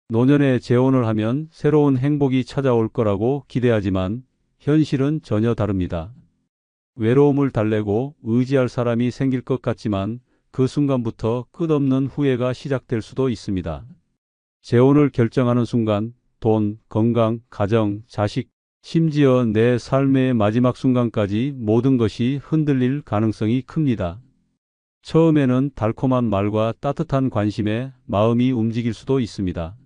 노년에 재혼을 하면 새로운 행복이 찾아올 거라고 기대하지만 현실은 전혀 다릅니다. 외로움을 달래고 의지할 사람이 생길 것 같지만 그 순간부터 끝없는 후회가 시작될 수도 있습니다. 재혼을 결정하는 순간 돈, 건강, 가정, 자식, 심지어 내 삶의 마지막 순간까지 모든 것이 흔들릴 가능성이 큽니다. 처음에는 달콤한 말과 따뜻한 관심에 마음이 움직일 수도 있습니다.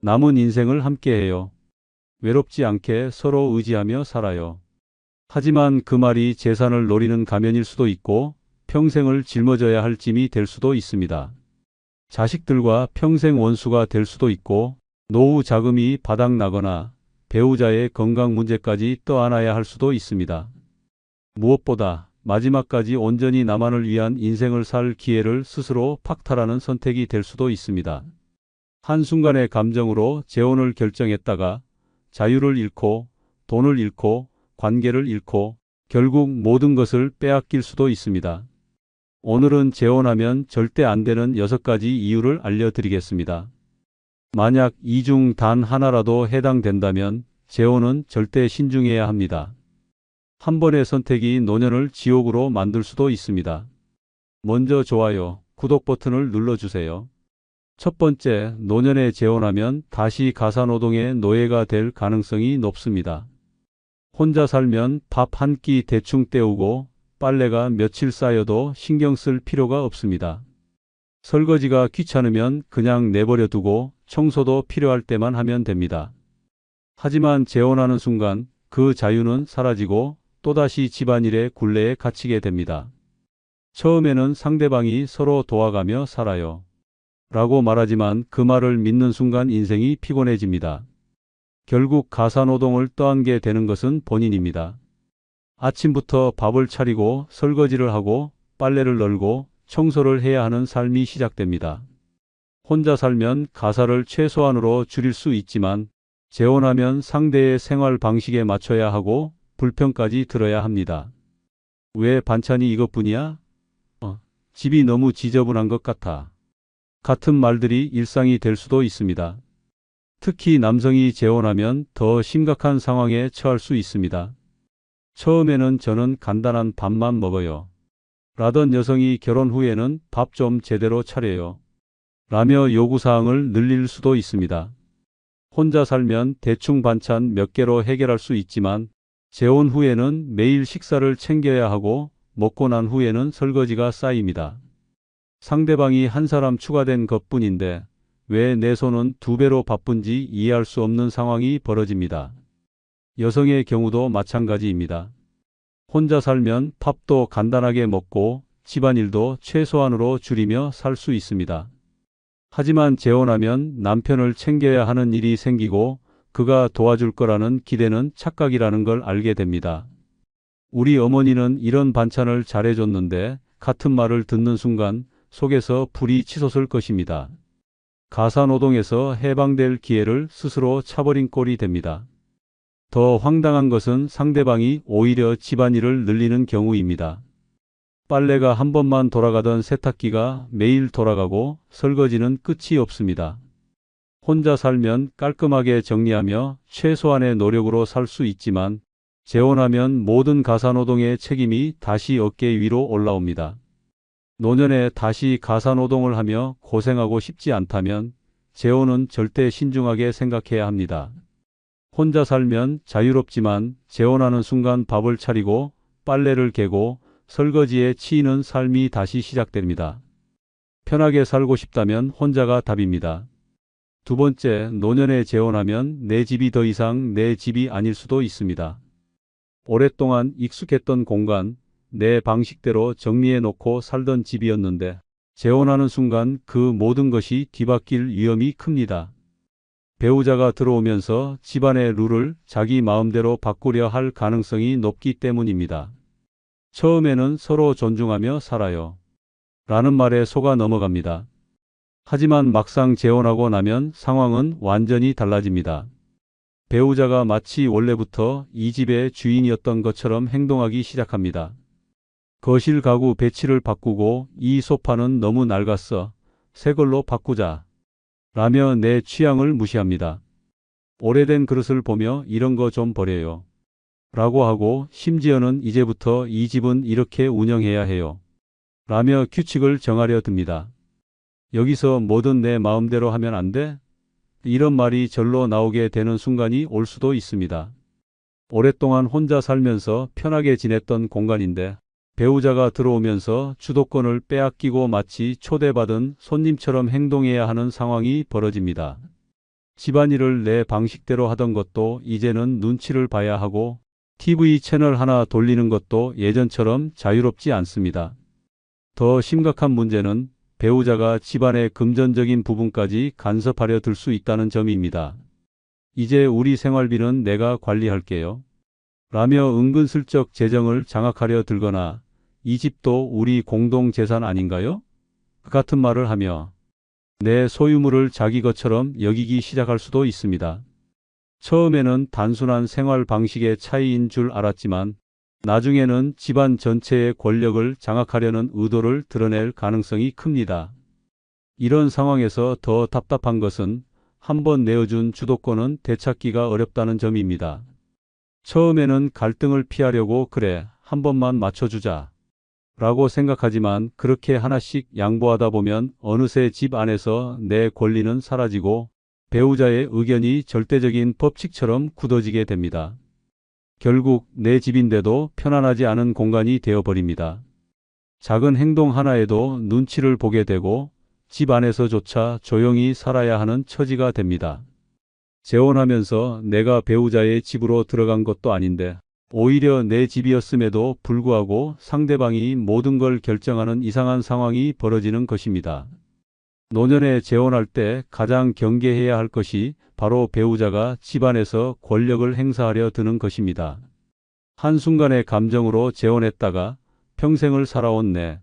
남은 인생을 함께해요. 외롭지 않게 서로 의지하며 살아요. 하지만 그 말이 재산을 노리는 가면일 수도 있고 평생을 짊어져야 할 짐이 될 수도 있습니다. 자식들과 평생 원수가 될 수도 있고 노후 자금이 바닥나거나 배우자의 건강 문제까지 떠안아야 할 수도 있습니다. 무엇보다 마지막까지 온전히 나만을 위한 인생을 살 기회를 스스로 박탈하는 선택이 될 수도 있습니다. 한순간의 감정으로 재혼을 결정했다가 자유를 잃고 돈을 잃고 관계를 잃고 결국 모든 것을 빼앗길 수도 있습니다. 오늘은 재혼하면 절대 안 되는 6가지 이유를 알려드리겠습니다. 만약 이 중 단 하나라도 해당된다면 재혼은 절대 신중해야 합니다. 한 번의 선택이 노년을 지옥으로 만들 수도 있습니다. 먼저 좋아요, 구독 버튼을 눌러주세요. 첫 번째, 노년에 재혼하면 다시 가사노동의 노예가 될 가능성이 높습니다. 혼자 살면 밥 한 끼 대충 때우고 빨래가 며칠 쌓여도 신경 쓸 필요가 없습니다. 설거지가 귀찮으면 그냥 내버려 두고 청소도 필요할 때만 하면 됩니다. 하지만 재혼하는 순간 그 자유는 사라지고 또다시 집안일의 굴레에 갇히게 됩니다. 처음에는 상대방이 서로 도와가며 살아요 라고 말하지만 그 말을 믿는 순간 인생이 피곤해집니다. 결국 가사노동을 떠안게 되는 것은 본인입니다. 아침부터 밥을 차리고 설거지를 하고 빨래를 널고 청소를 해야 하는 삶이 시작됩니다. 혼자 살면 가사를 최소한으로 줄일 수 있지만 재혼하면 상대의 생활 방식에 맞춰야 하고 불평까지 들어야 합니다. 왜 반찬이 이것뿐이야? 집이 너무 지저분한 것 같아. 같은 말들이 일상이 될 수도 있습니다. 특히 남성이 재혼하면 더 심각한 상황에 처할 수 있습니다. 처음에는 저는 간단한 밥만 먹어요 라던 여성이 결혼 후에는 밥 좀 제대로 차려요 라며 요구사항을 늘릴 수도 있습니다. 혼자 살면 대충 반찬 몇 개로 해결할 수 있지만 재혼 후에는 매일 식사를 챙겨야 하고 먹고 난 후에는 설거지가 쌓입니다. 상대방이 한 사람 추가된 것뿐인데 왜 내 손은 2배로 바쁜지 이해할 수 없는 상황이 벌어집니다. 여성의 경우도 마찬가지입니다. 혼자 살면 밥도 간단하게 먹고 집안일도 최소한으로 줄이며 살 수 있습니다. 하지만 재혼하면 남편을 챙겨야 하는 일이 생기고 그가 도와줄 거라는 기대는 착각이라는 걸 알게 됩니다. 우리 어머니는 이런 반찬을 잘해줬는데 같은 말을 듣는 순간 속에서 불이 치솟을 것입니다. 가사노동에서 해방될 기회를 스스로 차버린 꼴이 됩니다. 더 황당한 것은 상대방이 오히려 집안일을 늘리는 경우입니다. 빨래가 한 번만 돌아가던 세탁기가 매일 돌아가고 설거지는 끝이 없습니다. 혼자 살면 깔끔하게 정리하며 최소한의 노력으로 살 수 있지만 재혼하면 모든 가사노동의 책임이 다시 어깨 위로 올라옵니다. 노년에 다시 가사노동을 하며 고생하고 싶지 않다면 재혼은 절대 신중하게 생각해야 합니다. 혼자 살면 자유롭지만 재혼하는 순간 밥을 차리고 빨래를 개고 설거지에 치이는 삶이 다시 시작됩니다. 편하게 살고 싶다면 혼자가 답입니다. 두 번째, 노년에 재혼하면 내 집이 더 이상 내 집이 아닐 수도 있습니다. 오랫동안 익숙했던 공간, 내 방식대로 정리해 놓고 살던 집이었는데 재혼하는 순간 그 모든 것이 뒤바뀔 위험이 큽니다. 배우자가 들어오면서 집안의 룰을 자기 마음대로 바꾸려 할 가능성이 높기 때문입니다. 처음에는 서로 존중하며 살아요 라는 말에 속아 넘어갑니다. 하지만 막상 재혼하고 나면 상황은 완전히 달라집니다. 배우자가 마치 원래부터 이 집의 주인이었던 것처럼 행동하기 시작합니다. 거실 가구 배치를 바꾸고 이 소파는 너무 낡았어. 새 걸로 바꾸자. 라며 내 취향을 무시합니다. 오래된 그릇을 보며 이런 거 좀 버려요. 라고 하고 심지어는 이제부터 이 집은 이렇게 운영해야 해요. 라며 규칙을 정하려 듭니다. 여기서 뭐든 내 마음대로 하면 안 돼? 이런 말이 절로 나오게 되는 순간이 올 수도 있습니다. 오랫동안 혼자 살면서 편하게 지냈던 공간인데 배우자가 들어오면서 주도권을 빼앗기고 마치 초대받은 손님처럼 행동해야 하는 상황이 벌어집니다. 집안일을 내 방식대로 하던 것도 이제는 눈치를 봐야 하고 TV 채널 하나 돌리는 것도 예전처럼 자유롭지 않습니다. 더 심각한 문제는 배우자가 집안의 금전적인 부분까지 간섭하려 들 수 있다는 점입니다. 이제 우리 생활비는 내가 관리할게요. 라며 은근슬쩍 재정을 장악하려 들거나 이 집도 우리 공동재산 아닌가요? 같은 말을 하며 내 소유물을 자기 것처럼 여기기 시작할 수도 있습니다. 처음에는 단순한 생활 방식의 차이인 줄 알았지만 나중에는 집안 전체의 권력을 장악하려는 의도를 드러낼 가능성이 큽니다. 이런 상황에서 더 답답한 것은 한번 내어준 주도권은 되찾기가 어렵다는 점입니다. 처음에는 갈등을 피하려고 그래, 한 번만 맞춰주자 라고 생각하지만 그렇게 하나씩 양보하다 보면 어느새 집 안에서 내 권리는 사라지고 배우자의 의견이 절대적인 법칙처럼 굳어지게 됩니다. 결국 내 집인데도 편안하지 않은 공간이 되어버립니다. 작은 행동 하나에도 눈치를 보게 되고 집 안에서조차 조용히 살아야 하는 처지가 됩니다. 재혼하면서 내가 배우자의 집으로 들어간 것도 아닌데 오히려 내 집이었음에도 불구하고 상대방이 모든 걸 결정하는 이상한 상황이 벌어지는 것입니다. 노년에 재혼할 때 가장 경계해야 할 것이 바로 배우자가 집안에서 권력을 행사하려 드는 것입니다. 한순간의 감정으로 재혼했다가 평생을 살아온 내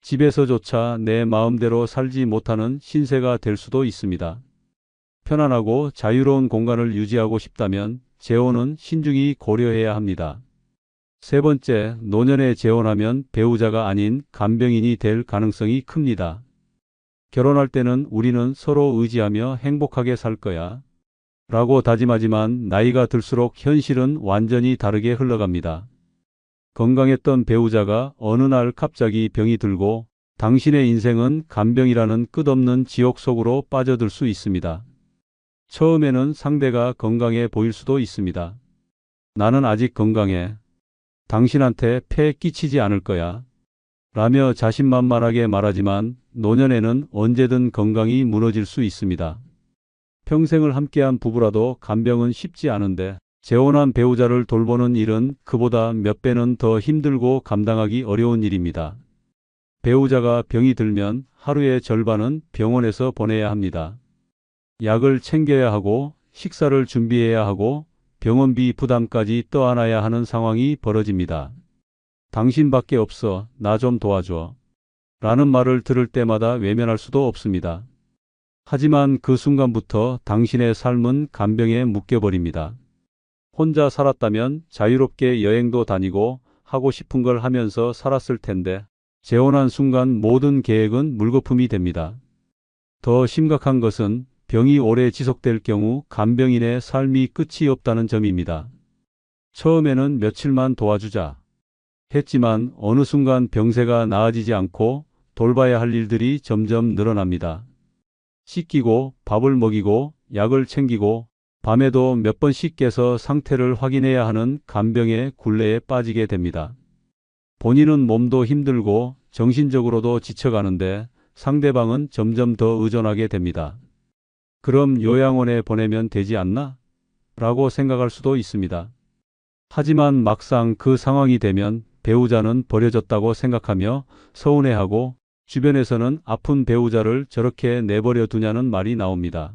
집에서조차 내 마음대로 살지 못하는 신세가 될 수도 있습니다. 편안하고 자유로운 공간을 유지하고 싶다면 재혼은 신중히 고려해야 합니다. 세 번째, 노년에 재혼하면 배우자가 아닌 간병인이 될 가능성이 큽니다. 결혼할 때는 우리는 서로 의지하며 행복하게 살 거야 라고 다짐하지만 나이가 들수록 현실은 완전히 다르게 흘러갑니다. 건강했던 배우자가 어느 날 갑자기 병이 들고 당신의 인생은 간병이라는 끝없는 지옥 속으로 빠져들 수 있습니다. 처음에는 상대가 건강해 보일 수도 있습니다. 나는 아직 건강해. 당신한테 폐 끼치지 않을 거야. 라며 자신만만하게 말하지만 노년에는 언제든 건강이 무너질 수 있습니다. 평생을 함께한 부부라도 간병은 쉽지 않은데 재혼한 배우자를 돌보는 일은 그보다 몇 배는 더 힘들고 감당하기 어려운 일입니다. 배우자가 병이 들면 하루의 절반은 병원에서 보내야 합니다. 약을 챙겨야 하고 식사를 준비해야 하고 병원비 부담까지 떠안아야 하는 상황이 벌어집니다. 당신밖에 없어. 나 좀 도와줘. 라는 말을 들을 때마다 외면할 수도 없습니다. 하지만 그 순간부터 당신의 삶은 간병에 묶여버립니다. 혼자 살았다면 자유롭게 여행도 다니고 하고 싶은 걸 하면서 살았을 텐데 재혼한 순간 모든 계획은 물거품이 됩니다. 더 심각한 것은 병이 오래 지속될 경우 간병인의 삶이 끝이 없다는 점입니다. 처음에는 며칠만 도와주자 했지만 어느 순간 병세가 나아지지 않고 돌봐야 할 일들이 점점 늘어납니다. 씻기고 밥을 먹이고 약을 챙기고 밤에도 몇 번씩 깨서 상태를 확인해야 하는 간병의 굴레에 빠지게 됩니다. 본인은 몸도 힘들고 정신적으로도 지쳐가는데 상대방은 점점 더 의존하게 됩니다. 그럼 요양원에 보내면 되지 않나? 라고 생각할 수도 있습니다. 하지만 막상 그 상황이 되면 배우자는 버려졌다고 생각하며 서운해하고 주변에서는 아픈 배우자를 저렇게 내버려 두냐는 말이 나옵니다.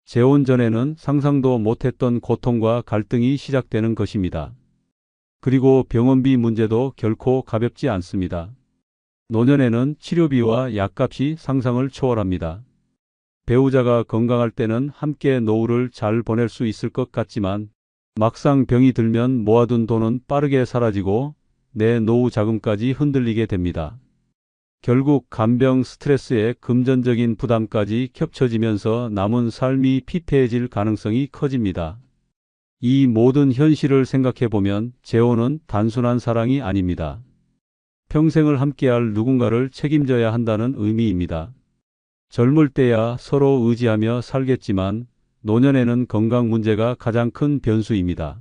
재혼 전에는 상상도 못했던 고통과 갈등이 시작되는 것입니다. 그리고 병원비 문제도 결코 가볍지 않습니다. 노년에는 치료비와 약값이 상상을 초월합니다. 배우자가 건강할 때는 함께 노후를 잘 보낼 수 있을 것 같지만 막상 병이 들면 모아둔 돈은 빠르게 사라지고 내 노후 자금까지 흔들리게 됩니다. 결국 간병 스트레스에 금전적인 부담까지 겹쳐지면서 남은 삶이 피폐해질 가능성이 커집니다. 이 모든 현실을 생각해보면 재혼은 단순한 사랑이 아닙니다. 평생을 함께할 누군가를 책임져야 한다는 의미입니다. 젊을 때야 서로 의지하며 살겠지만 노년에는 건강 문제가 가장 큰 변수입니다.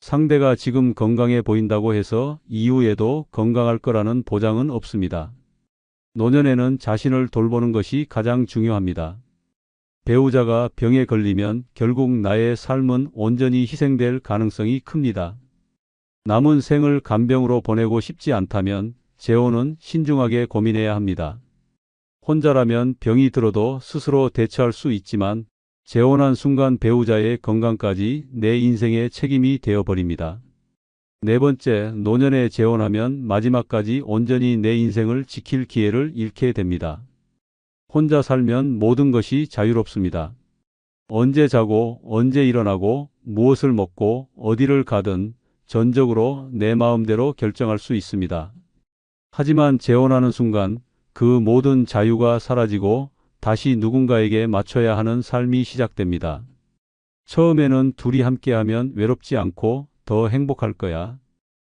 상대가 지금 건강해 보인다고 해서 이후에도 건강할 거라는 보장은 없습니다. 노년에는 자신을 돌보는 것이 가장 중요합니다. 배우자가 병에 걸리면 결국 나의 삶은 온전히 희생될 가능성이 큽니다. 남은 생을 간병으로 보내고 싶지 않다면 재혼은 신중하게 고민해야 합니다. 혼자라면 병이 들어도 스스로 대처할 수 있지만 재혼한 순간 배우자의 건강까지 내 인생의 책임이 되어버립니다. 네 번째, 노년에 재혼하면 마지막까지 온전히 내 인생을 지킬 기회를 잃게 됩니다. 혼자 살면 모든 것이 자유롭습니다. 언제 자고 언제 일어나고 무엇을 먹고 어디를 가든 전적으로 내 마음대로 결정할 수 있습니다. 하지만 재혼하는 순간 그 모든 자유가 사라지고 다시 누군가에게 맞춰야 하는 삶이 시작됩니다. 처음에는 둘이 함께하면 외롭지 않고 더 행복할 거야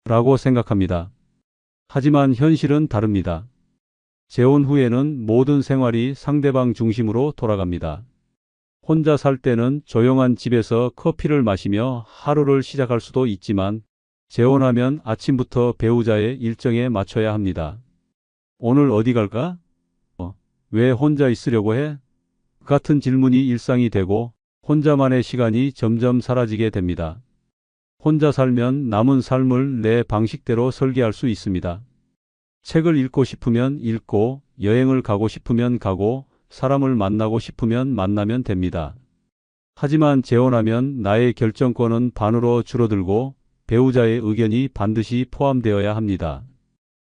라고 생각합니다. 하지만 현실은 다릅니다. 재혼 후에는 모든 생활이 상대방 중심으로 돌아갑니다. 혼자 살 때는 조용한 집에서 커피를 마시며 하루를 시작할 수도 있지만 재혼하면 아침부터 배우자의 일정에 맞춰야 합니다. 오늘 어디 갈까? 왜 혼자 있으려고 해? 같은 질문이 일상이 되고 혼자만의 시간이 점점 사라지게 됩니다. 혼자 살면 남은 삶을 내 방식대로 설계할 수 있습니다. 책을 읽고 싶으면 읽고, 여행을 가고 싶으면 가고, 사람을 만나고 싶으면 만나면 됩니다. 하지만 재혼하면 나의 결정권은 반으로 줄어들고 배우자의 의견이 반드시 포함되어야 합니다.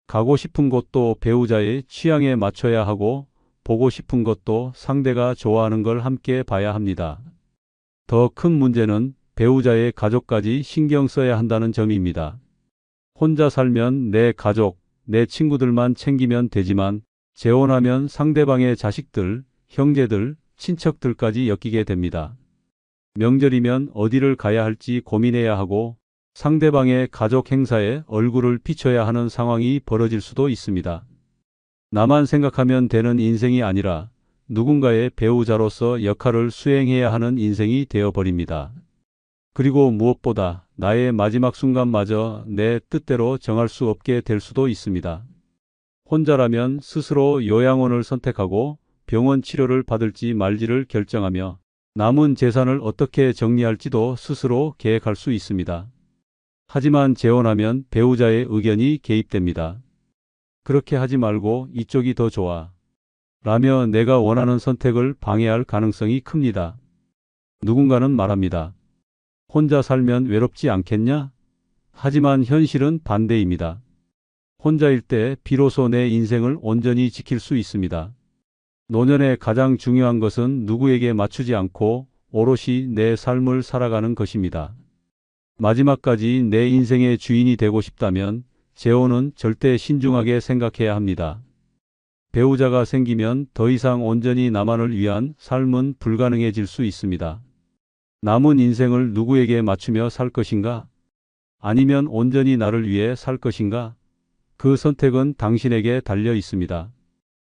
가고 싶은 곳도 배우자의 취향에 맞춰야 하고 보고 싶은 것도 상대가 좋아하는 걸 함께 봐야 합니다. 더 큰 문제는 배우자의 가족까지 신경 써야 한다는 점입니다. 혼자 살면 내 가족, 내 친구들만 챙기면 되지만 재혼하면 상대방의 자식들, 형제들, 친척들까지 엮이게 됩니다. 명절이면 어디를 가야 할지 고민해야 하고 상대방의 가족 행사에 얼굴을 비춰야 하는 상황이 벌어질 수도 있습니다. 나만 생각하면 되는 인생이 아니라 누군가의 배우자로서 역할을 수행해야 하는 인생이 되어버립니다. 그리고 무엇보다 나의 마지막 순간마저 내 뜻대로 정할 수 없게 될 수도 있습니다. 혼자라면 스스로 요양원을 선택하고 병원 치료를 받을지 말지를 결정하며 남은 재산을 어떻게 정리할지도 스스로 계획할 수 있습니다. 하지만 재혼하면 배우자의 의견이 개입됩니다. 그렇게 하지 말고 이쪽이 더 좋아 라며 내가 원하는 선택을 방해할 가능성이 큽니다. 누군가는 말합니다. 혼자 살면 외롭지 않겠냐? 하지만 현실은 반대입니다. 혼자일 때 비로소 내 인생을 온전히 지킬 수 있습니다. 노년에 가장 중요한 것은 누구에게 맞추지 않고 오롯이 내 삶을 살아가는 것입니다. 마지막까지 내 인생의 주인이 되고 싶다면 재혼은 절대 신중하게 생각해야 합니다. 배우자가 생기면 더 이상 온전히 나만을 위한 삶은 불가능해질 수 있습니다. 남은 인생을 누구에게 맞추며 살 것인가? 아니면 온전히 나를 위해 살 것인가? 그 선택은 당신에게 달려 있습니다.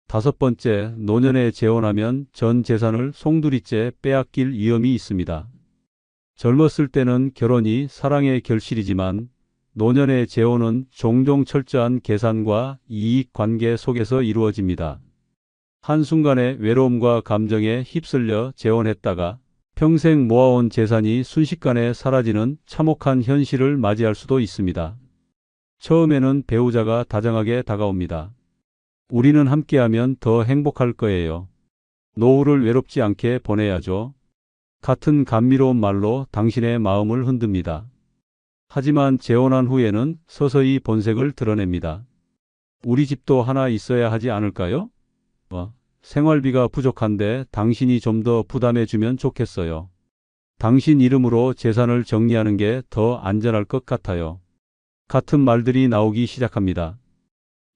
다섯 번째, 노년에 재혼하면 전 재산을 송두리째 빼앗길 위험이 있습니다. 젊었을 때는 결혼이 사랑의 결실이지만 노년의 재혼은 종종 철저한 계산과 이익 관계 속에서 이루어집니다. 한순간의 외로움과 감정에 휩쓸려 재혼했다가 평생 모아온 재산이 순식간에 사라지는 참혹한 현실을 맞이할 수도 있습니다. 처음에는 배우자가 다정하게 다가옵니다. 우리는 함께하면 더 행복할 거예요. 노후를 외롭지 않게 보내야죠. 같은 감미로운 말로 당신의 마음을 흔듭니다. 하지만 재혼한 후에는 서서히 본색을 드러냅니다. 우리 집도 하나 있어야 하지 않을까요? 생활비가 부족한데 당신이 좀 더 부담해주면 좋겠어요. 당신 이름으로 재산을 정리하는 게 더 안전할 것 같아요. 같은 말들이 나오기 시작합니다.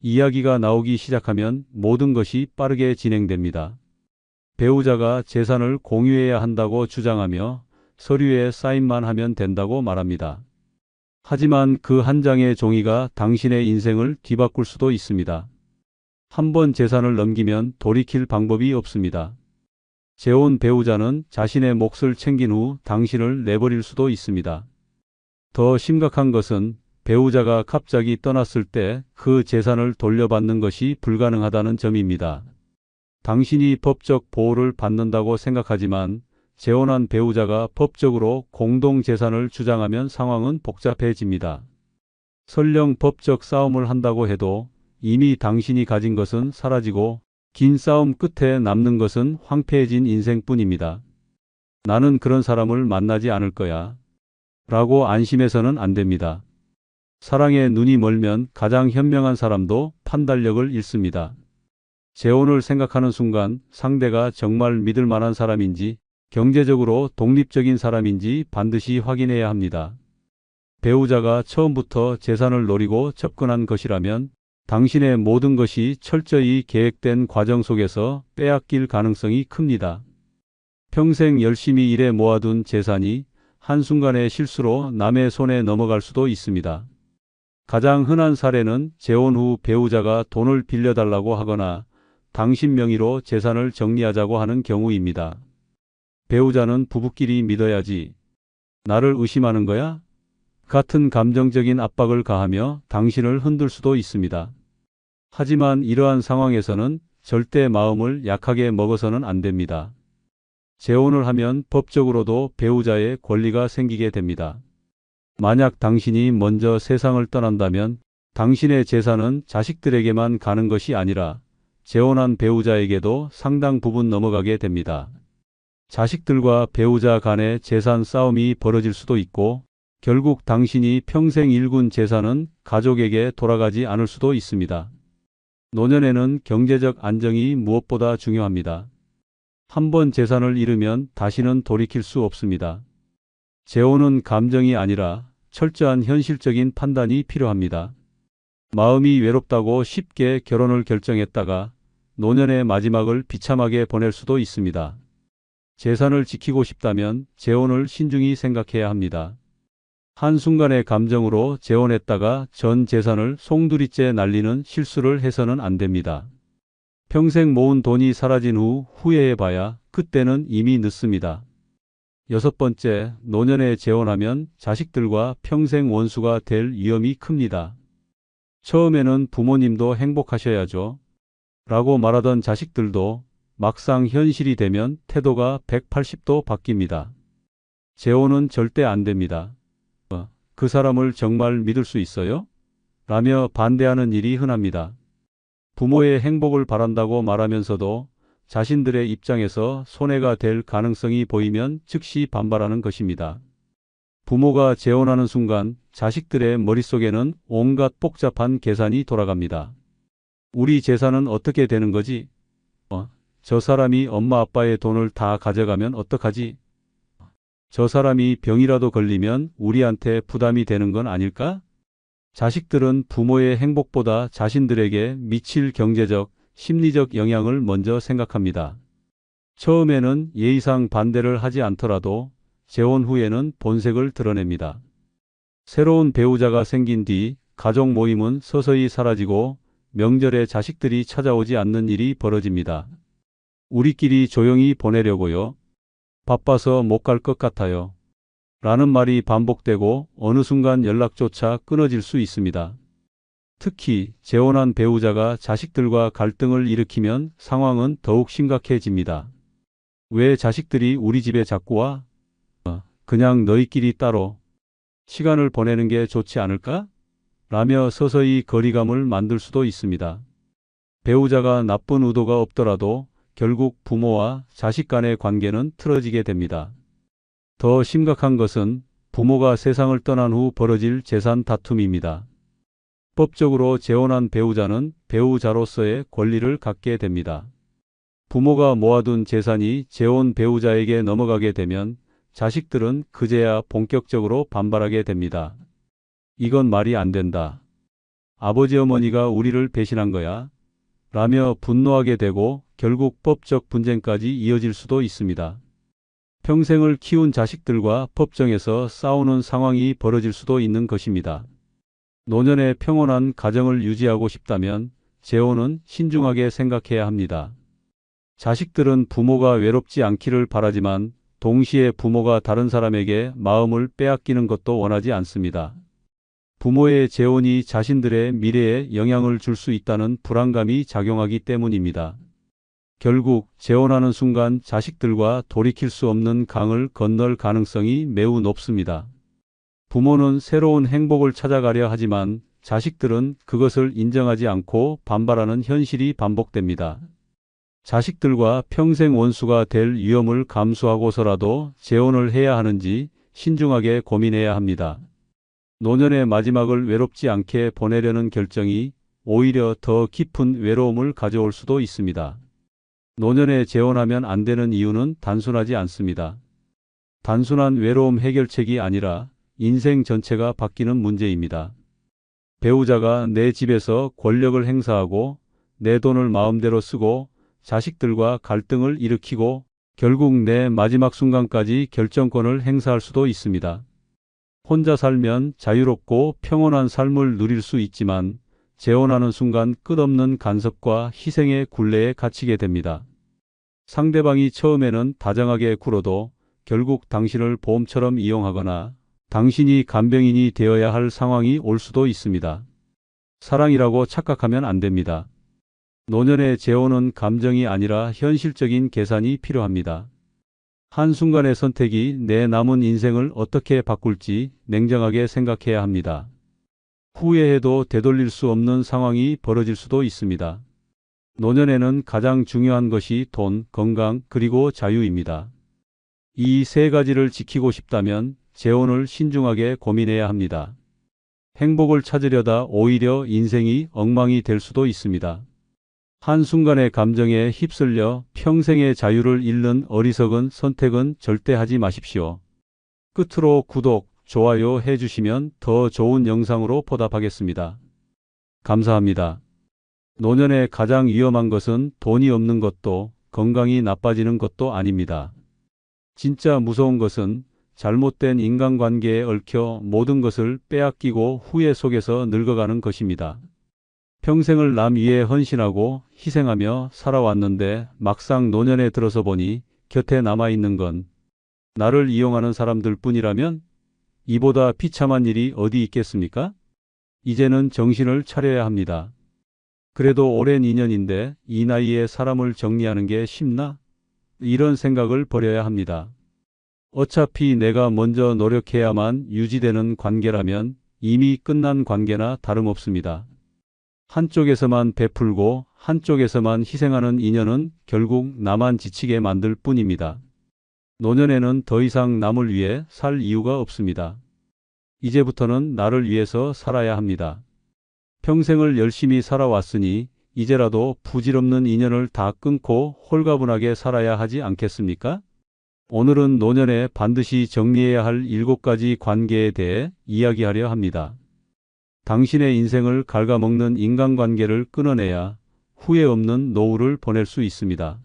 이야기가 나오기 시작하면 모든 것이 빠르게 진행됩니다. 배우자가 재산을 공유해야 한다고 주장하며 서류에 사인만 하면 된다고 말합니다. 하지만 그 한 장의 종이가 당신의 인생을 뒤바꿀 수도 있습니다. 한 번 재산을 넘기면 돌이킬 방법이 없습니다. 재혼 배우자는 자신의 몫을 챙긴 후 당신을 내버릴 수도 있습니다. 더 심각한 것은 배우자가 갑자기 떠났을 때 그 재산을 돌려받는 것이 불가능하다는 점입니다. 당신이 법적 보호를 받는다고 생각하지만 재혼한 배우자가 법적으로 공동 재산을 주장하면 상황은 복잡해집니다. 설령 법적 싸움을 한다고 해도 이미 당신이 가진 것은 사라지고 긴 싸움 끝에 남는 것은 황폐해진 인생뿐입니다. 나는 그런 사람을 만나지 않을 거야. 라고 안심해서는 안 됩니다. 사랑에 눈이 멀면 가장 현명한 사람도 판단력을 잃습니다. 재혼을 생각하는 순간 상대가 정말 믿을 만한 사람인지 경제적으로 독립적인 사람인지 반드시 확인해야 합니다. 배우자가 처음부터 재산을 노리고 접근한 것이라면 당신의 모든 것이 철저히 계획된 과정 속에서 빼앗길 가능성이 큽니다. 평생 열심히 일해 모아둔 재산이 한순간의 실수로 남의 손에 넘어갈 수도 있습니다. 가장 흔한 사례는 재혼 후 배우자가 돈을 빌려달라고 하거나 당신 명의로 재산을 정리하자고 하는 경우입니다. 배우자는 부부끼리 믿어야지. 나를 의심하는 거야? 같은 감정적인 압박을 가하며 당신을 흔들 수도 있습니다. 하지만 이러한 상황에서는 절대 마음을 약하게 먹어서는 안 됩니다. 재혼을 하면 법적으로도 배우자의 권리가 생기게 됩니다. 만약 당신이 먼저 세상을 떠난다면 당신의 재산은 자식들에게만 가는 것이 아니라 재혼한 배우자에게도 상당 부분 넘어가게 됩니다. 자식들과 배우자 간의 재산 싸움이 벌어질 수도 있고 결국 당신이 평생 일군 재산은 가족에게 돌아가지 않을 수도 있습니다. 노년에는 경제적 안정이 무엇보다 중요합니다. 한 번 재산을 잃으면 다시는 돌이킬 수 없습니다. 재혼은 감정이 아니라 철저한 현실적인 판단이 필요합니다. 마음이 외롭다고 쉽게 결혼을 결정했다가 노년의 마지막을 비참하게 보낼 수도 있습니다. 재산을 지키고 싶다면 재혼을 신중히 생각해야 합니다. 한순간의 감정으로 재혼했다가 전 재산을 송두리째 날리는 실수를 해서는 안 됩니다. 평생 모은 돈이 사라진 후 후회해봐야 그때는 이미 늦습니다. 6번째, 노년에 재혼하면 자식들과 평생 원수가 될 위험이 큽니다. 처음에는 부모님도 행복하셔야죠. 라고 말하던 자식들도 막상 현실이 되면 태도가 180도 바뀝니다. 재혼은 절대 안 됩니다. 그 사람을 정말 믿을 수 있어요? 라며 반대하는 일이 흔합니다. 부모의 행복을 바란다고 말하면서도 자신들의 입장에서 손해가 될 가능성이 보이면 즉시 반발하는 것입니다. 부모가 재혼하는 순간 자식들의 머릿속에는 온갖 복잡한 계산이 돌아갑니다. 우리 재산은 어떻게 되는 거지? 저 사람이 엄마 아빠의 돈을 다 가져가면 어떡하지? 저 사람이 병이라도 걸리면 우리한테 부담이 되는 건 아닐까? 자식들은 부모의 행복보다 자신들에게 미칠 경제적, 심리적 영향을 먼저 생각합니다. 처음에는 예의상 반대를 하지 않더라도 재혼 후에는 본색을 드러냅니다. 새로운 배우자가 생긴 뒤 가족 모임은 서서히 사라지고 명절에 자식들이 찾아오지 않는 일이 벌어집니다. 우리끼리 조용히 보내려고요. 바빠서 못 갈 것 같아요. 라는 말이 반복되고 어느 순간 연락조차 끊어질 수 있습니다. 특히 재혼한 배우자가 자식들과 갈등을 일으키면 상황은 더욱 심각해집니다. 왜 자식들이 우리 집에 자꾸 와? 그냥 너희끼리 따로 시간을 보내는 게 좋지 않을까? 라며 서서히 거리감을 만들 수도 있습니다. 배우자가 나쁜 의도가 없더라도 결국 부모와 자식 간의 관계는 틀어지게 됩니다. 더 심각한 것은 부모가 세상을 떠난 후 벌어질 재산 다툼입니다. 법적으로 재혼한 배우자는 배우자로서의 권리를 갖게 됩니다. 부모가 모아둔 재산이 재혼 배우자에게 넘어가게 되면 자식들은 그제야 본격적으로 반발하게 됩니다. 이건 말이 안 된다. 아버지 어머니가 우리를 배신한 거야? 라며 분노하게 되고 결국 법적 분쟁까지 이어질 수도 있습니다. 평생을 키운 자식들과 법정에서 싸우는 상황이 벌어질 수도 있는 것입니다. 노년의 평온한 가정을 유지하고 싶다면 재혼은 신중하게 생각해야 합니다. 자식들은 부모가 외롭지 않기를 바라지만 동시에 부모가 다른 사람에게 마음을 빼앗기는 것도 원하지 않습니다. 부모의 재혼이 자신들의 미래에 영향을 줄 수 있다는 불안감이 작용하기 때문입니다. 결국 재혼하는 순간 자식들과 돌이킬 수 없는 강을 건널 가능성이 매우 높습니다. 부모는 새로운 행복을 찾아가려 하지만 자식들은 그것을 인정하지 않고 반발하는 현실이 반복됩니다. 자식들과 평생 원수가 될 위험을 감수하고서라도 재혼을 해야 하는지 신중하게 고민해야 합니다. 노년의 마지막을 외롭지 않게 보내려는 결정이 오히려 더 깊은 외로움을 가져올 수도 있습니다. 노년에 재혼하면 안 되는 이유는 단순하지 않습니다. 단순한 외로움 해결책이 아니라 인생 전체가 바뀌는 문제입니다. 배우자가 내 집에서 권력을 행사하고 내 돈을 마음대로 쓰고 자식들과 갈등을 일으키고 결국 내 마지막 순간까지 결정권을 행사할 수도 있습니다. 혼자 살면 자유롭고 평온한 삶을 누릴 수 있지만 재혼하는 순간 끝없는 간섭과 희생의 굴레에 갇히게 됩니다. 상대방이 처음에는 다정하게 굴어도 결국 당신을 보험처럼 이용하거나 당신이 간병인이 되어야 할 상황이 올 수도 있습니다. 사랑이라고 착각하면 안 됩니다. 노년의 재혼은 감정이 아니라 현실적인 계산이 필요합니다. 한순간의 선택이 내 남은 인생을 어떻게 바꿀지 냉정하게 생각해야 합니다. 후회해도 되돌릴 수 없는 상황이 벌어질 수도 있습니다. 노년에는 가장 중요한 것이 돈, 건강, 그리고 자유입니다. 이 세 가지를 지키고 싶다면 재혼을 신중하게 고민해야 합니다. 행복을 찾으려다 오히려 인생이 엉망이 될 수도 있습니다. 한순간의 감정에 휩쓸려 평생의 자유를 잃는 어리석은 선택은 절대 하지 마십시오. 끝으로 구독, 좋아요 해주시면 더 좋은 영상으로 보답하겠습니다. 감사합니다. 노년에 가장 위험한 것은 돈이 없는 것도 건강이 나빠지는 것도 아닙니다. 진짜 무서운 것은 잘못된 인간관계에 얽혀 모든 것을 빼앗기고 후회 속에서 늙어가는 것입니다. 평생을 남 위해 헌신하고 희생하며 살아왔는데 막상 노년에 들어서 보니 곁에 남아있는 건 나를 이용하는 사람들 뿐이라면 이보다 비참한 일이 어디 있겠습니까? 이제는 정신을 차려야 합니다. 그래도 오랜 인연인데 이 나이에 사람을 정리하는 게 쉽나? 이런 생각을 버려야 합니다. 어차피 내가 먼저 노력해야만 유지되는 관계라면 이미 끝난 관계나 다름없습니다. 한쪽에서만 베풀고 한쪽에서만 희생하는 인연은 결국 나만 지치게 만들 뿐입니다. 노년에는 더 이상 남을 위해 살 이유가 없습니다. 이제부터는 나를 위해서 살아야 합니다. 평생을 열심히 살아왔으니 이제라도 부질없는 인연을 다 끊고 홀가분하게 살아야 하지 않겠습니까? 오늘은 노년에 반드시 정리해야 할 7가지 관계에 대해 이야기하려 합니다. 당신의 인생을 갉아먹는 인간관계를 끊어내야 후회 없는 노후를 보낼 수 있습니다.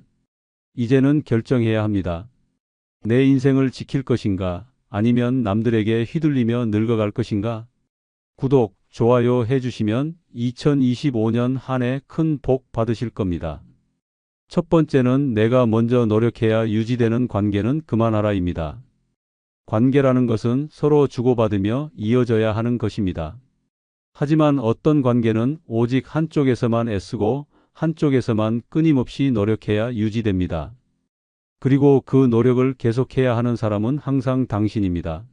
이제는 결정해야 합니다. 내 인생을 지킬 것인가 아니면 남들에게 휘둘리며 늙어갈 것인가? 구독, 좋아요 해주시면 2025년 한 해 큰 복 받으실 겁니다. 첫 번째는 내가 먼저 노력해야 유지되는 관계는 그만하라입니다. 관계라는 것은 서로 주고받으며 이어져야 하는 것입니다. 하지만 어떤 관계는 오직 한쪽에서만 애쓰고 한쪽에서만 끊임없이 노력해야 유지됩니다. 그리고 그 노력을 계속해야 하는 사람은 항상 당신입니다.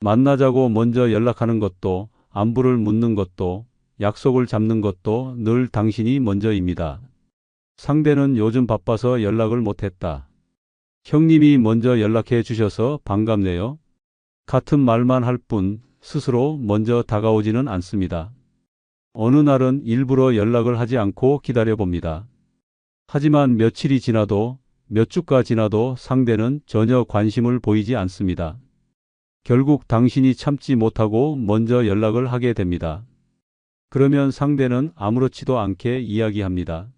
만나자고 먼저 연락하는 것도, 안부를 묻는 것도, 약속을 잡는 것도 늘 당신이 먼저입니다. 상대는 요즘 바빠서 연락을 못했다. 형님이 먼저 연락해 주셔서 반갑네요. 같은 말만 할 뿐 스스로 먼저 다가오지는 않습니다. 어느 날은 일부러 연락을 하지 않고 기다려봅니다. 하지만 며칠이 지나도 몇 주가 지나도 상대는 전혀 관심을 보이지 않습니다. 결국 당신이 참지 못하고 먼저 연락을 하게 됩니다. 그러면 상대는 아무렇지도 않게 이야기합니다.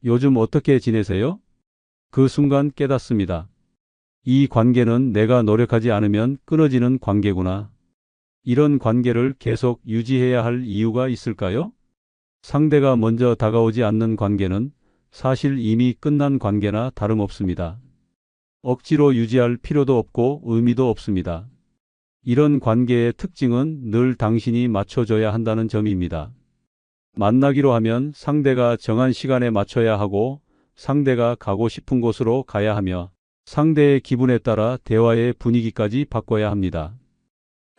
요즘 어떻게 지내세요? 그 순간 깨닫습니다. 이 관계는 내가 노력하지 않으면 끊어지는 관계구나. 이런 관계를 계속 유지해야 할 이유가 있을까요? 상대가 먼저 다가오지 않는 관계는 사실 이미 끝난 관계나 다름없습니다. 억지로 유지할 필요도 없고 의미도 없습니다. 이런 관계의 특징은 늘 당신이 맞춰줘야 한다는 점입니다. 만나기로 하면 상대가 정한 시간에 맞춰야 하고 상대가 가고 싶은 곳으로 가야 하며 상대의 기분에 따라 대화의 분위기까지 바꿔야 합니다.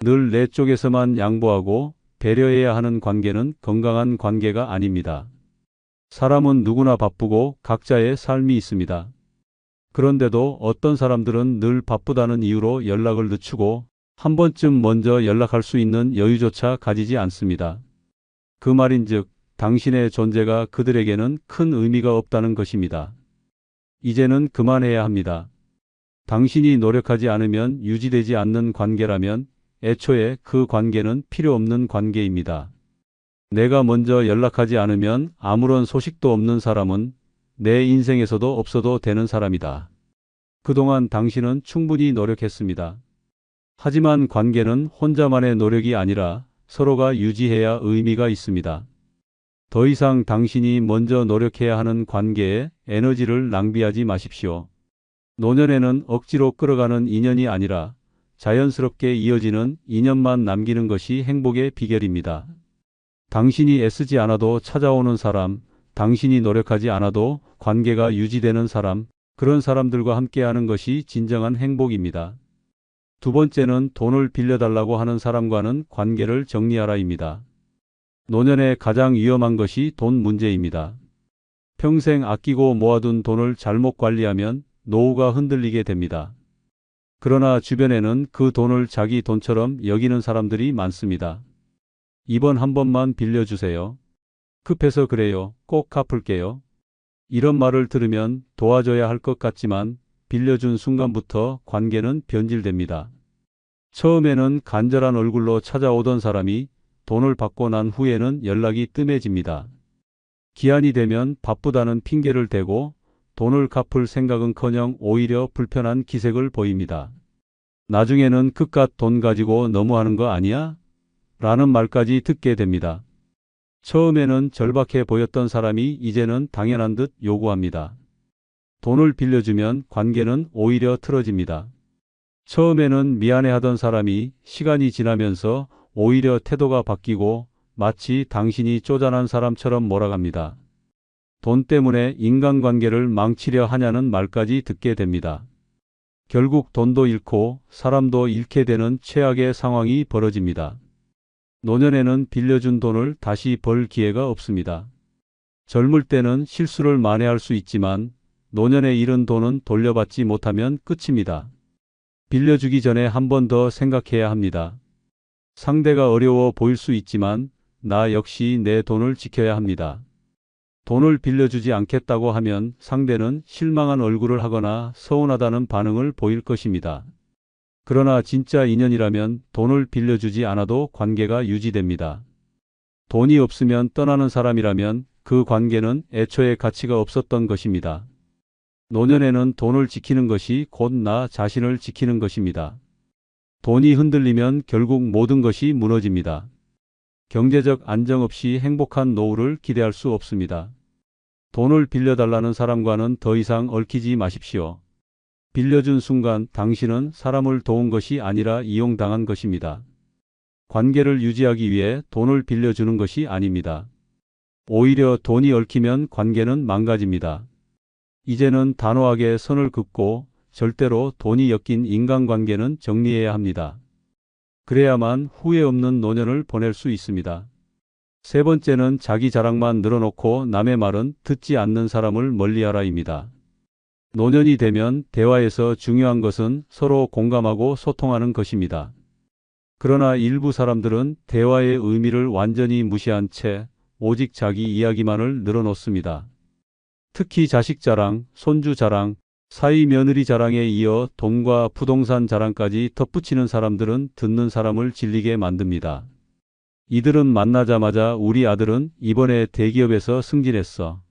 늘 내 쪽에서만 양보하고 배려해야 하는 관계는 건강한 관계가 아닙니다. 사람은 누구나 바쁘고 각자의 삶이 있습니다. 그런데도 어떤 사람들은 늘 바쁘다는 이유로 연락을 늦추고 한 번쯤 먼저 연락할 수 있는 여유조차 가지지 않습니다. 그 말인즉 당신의 존재가 그들에게는 큰 의미가 없다는 것입니다. 이제는 그만해야 합니다. 당신이 노력하지 않으면 유지되지 않는 관계라면 애초에 그 관계는 필요 없는 관계입니다. 내가 먼저 연락하지 않으면 아무런 소식도 없는 사람은 내 인생에서도 없어도 되는 사람이다. 그동안 당신은 충분히 노력했습니다. 하지만 관계는 혼자만의 노력이 아니라 서로가 유지해야 의미가 있습니다. 더 이상 당신이 먼저 노력해야 하는 관계에 에너지를 낭비하지 마십시오. 노년에는 억지로 끌어가는 인연이 아니라 자연스럽게 이어지는 인연만 남기는 것이 행복의 비결입니다. 당신이 애쓰지 않아도 찾아오는 사람, 당신이 노력하지 않아도 관계가 유지되는 사람, 그런 사람들과 함께하는 것이 진정한 행복입니다. 두 번째는 돈을 빌려달라고 하는 사람과는 관계를 정리하라입니다. 노년에 가장 위험한 것이 돈 문제입니다. 평생 아끼고 모아둔 돈을 잘못 관리하면 노후가 흔들리게 됩니다. 그러나 주변에는 그 돈을 자기 돈처럼 여기는 사람들이 많습니다. 이번 한 번만 빌려주세요. 급해서 그래요. 꼭 갚을게요. 이런 말을 들으면 도와줘야 할 것 같지만 빌려준 순간부터 관계는 변질됩니다. 처음에는 간절한 얼굴로 찾아오던 사람이 돈을 받고 난 후에는 연락이 뜸해집니다. 기한이 되면 바쁘다는 핑계를 대고 돈을 갚을 생각은커녕 오히려 불편한 기색을 보입니다. 나중에는 그깟 돈 가지고 너무하는 거 아니야? 라는 말까지 듣게 됩니다. 처음에는 절박해 보였던 사람이 이제는 당연한 듯 요구합니다. 돈을 빌려주면 관계는 오히려 틀어집니다. 처음에는 미안해하던 사람이 시간이 지나면서 오히려 태도가 바뀌고 마치 당신이 쪼잔한 사람처럼 몰아갑니다. 돈 때문에 인간관계를 망치려 하냐는 말까지 듣게 됩니다. 결국 돈도 잃고 사람도 잃게 되는 최악의 상황이 벌어집니다. 노년에는 빌려준 돈을 다시 벌 기회가 없습니다. 젊을 때는 실수를 만회할 수 있지만 노년에 잃은 돈은 돌려받지 못하면 끝입니다. 빌려주기 전에 한 번 더 생각해야 합니다. 상대가 어려워 보일 수 있지만 나 역시 내 돈을 지켜야 합니다. 돈을 빌려주지 않겠다고 하면 상대는 실망한 얼굴을 하거나 서운하다는 반응을 보일 것입니다. 그러나 진짜 인연이라면 돈을 빌려주지 않아도 관계가 유지됩니다. 돈이 없으면 떠나는 사람이라면 그 관계는 애초에 가치가 없었던 것입니다. 노년에는 돈을 지키는 것이 곧 나 자신을 지키는 것입니다. 돈이 흔들리면 결국 모든 것이 무너집니다. 경제적 안정 없이 행복한 노후를 기대할 수 없습니다. 돈을 빌려달라는 사람과는 더 이상 얽히지 마십시오. 빌려준 순간 당신은 사람을 도운 것이 아니라 이용당한 것입니다. 관계를 유지하기 위해 돈을 빌려주는 것이 아닙니다. 오히려 돈이 얽히면 관계는 망가집니다. 이제는 단호하게 선을 긋고 절대로 돈이 엮인 인간관계는 정리해야 합니다. 그래야만 후회 없는 노년을 보낼 수 있습니다. 세 번째는 자기 자랑만 늘어놓고 남의 말은 듣지 않는 사람을 멀리하라입니다. 노년이 되면 대화에서 중요한 것은 서로 공감하고 소통하는 것입니다. 그러나 일부 사람들은 대화의 의미를 완전히 무시한 채 오직 자기 이야기만을 늘어놓습니다. 특히 자식 자랑, 손주 자랑, 사위 며느리 자랑에 이어 돈과 부동산 자랑까지 덧붙이는 사람들은 듣는 사람을 질리게 만듭니다. 이들은 만나자마자 우리 아들은 이번에 대기업에서 승진했어.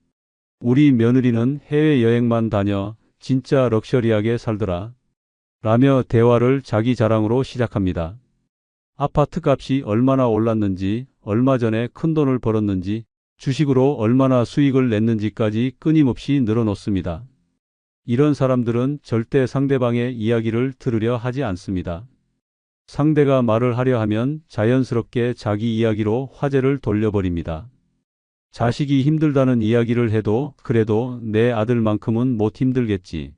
우리 며느리는 해외여행만 다녀 진짜 럭셔리하게 살더라. 라며 대화를 자기 자랑으로 시작합니다. 아파트 값이 얼마나 올랐는지, 얼마 전에 큰돈을 벌었는지, 주식으로 얼마나 수익을 냈는지까지 끊임없이 늘어놓습니다. 이런 사람들은 절대 상대방의 이야기를 들으려 하지 않습니다. 상대가 말을 하려 하면 자연스럽게 자기 이야기로 화제를 돌려버립니다. 자식이 힘들다는 이야기를 해도 그래도 내 아들만큼은 못 힘들겠지.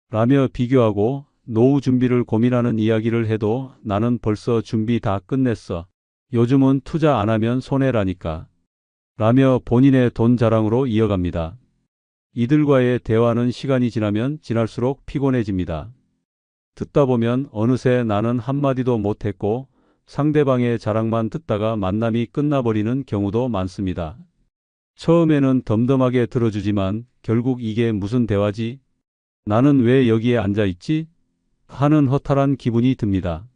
라며 비교하고 노후 준비를 고민하는 이야기를 해도 나는 벌써 준비 다 끝냈어. 요즘은 투자 안 하면 손해라니까. 라며 본인의 돈 자랑으로 이어갑니다. 이들과의 대화는 시간이 지나면 지날수록 피곤해집니다. 듣다 보면 어느새 나는 한마디도 못했고 상대방의 자랑만 듣다가 만남이 끝나버리는 경우도 많습니다. 처음에는 덤덤하게 들어주지만 결국 이게 무슨 대화지? 나는 왜 여기에 앉아있지? 하는 허탈한 기분이 듭니다.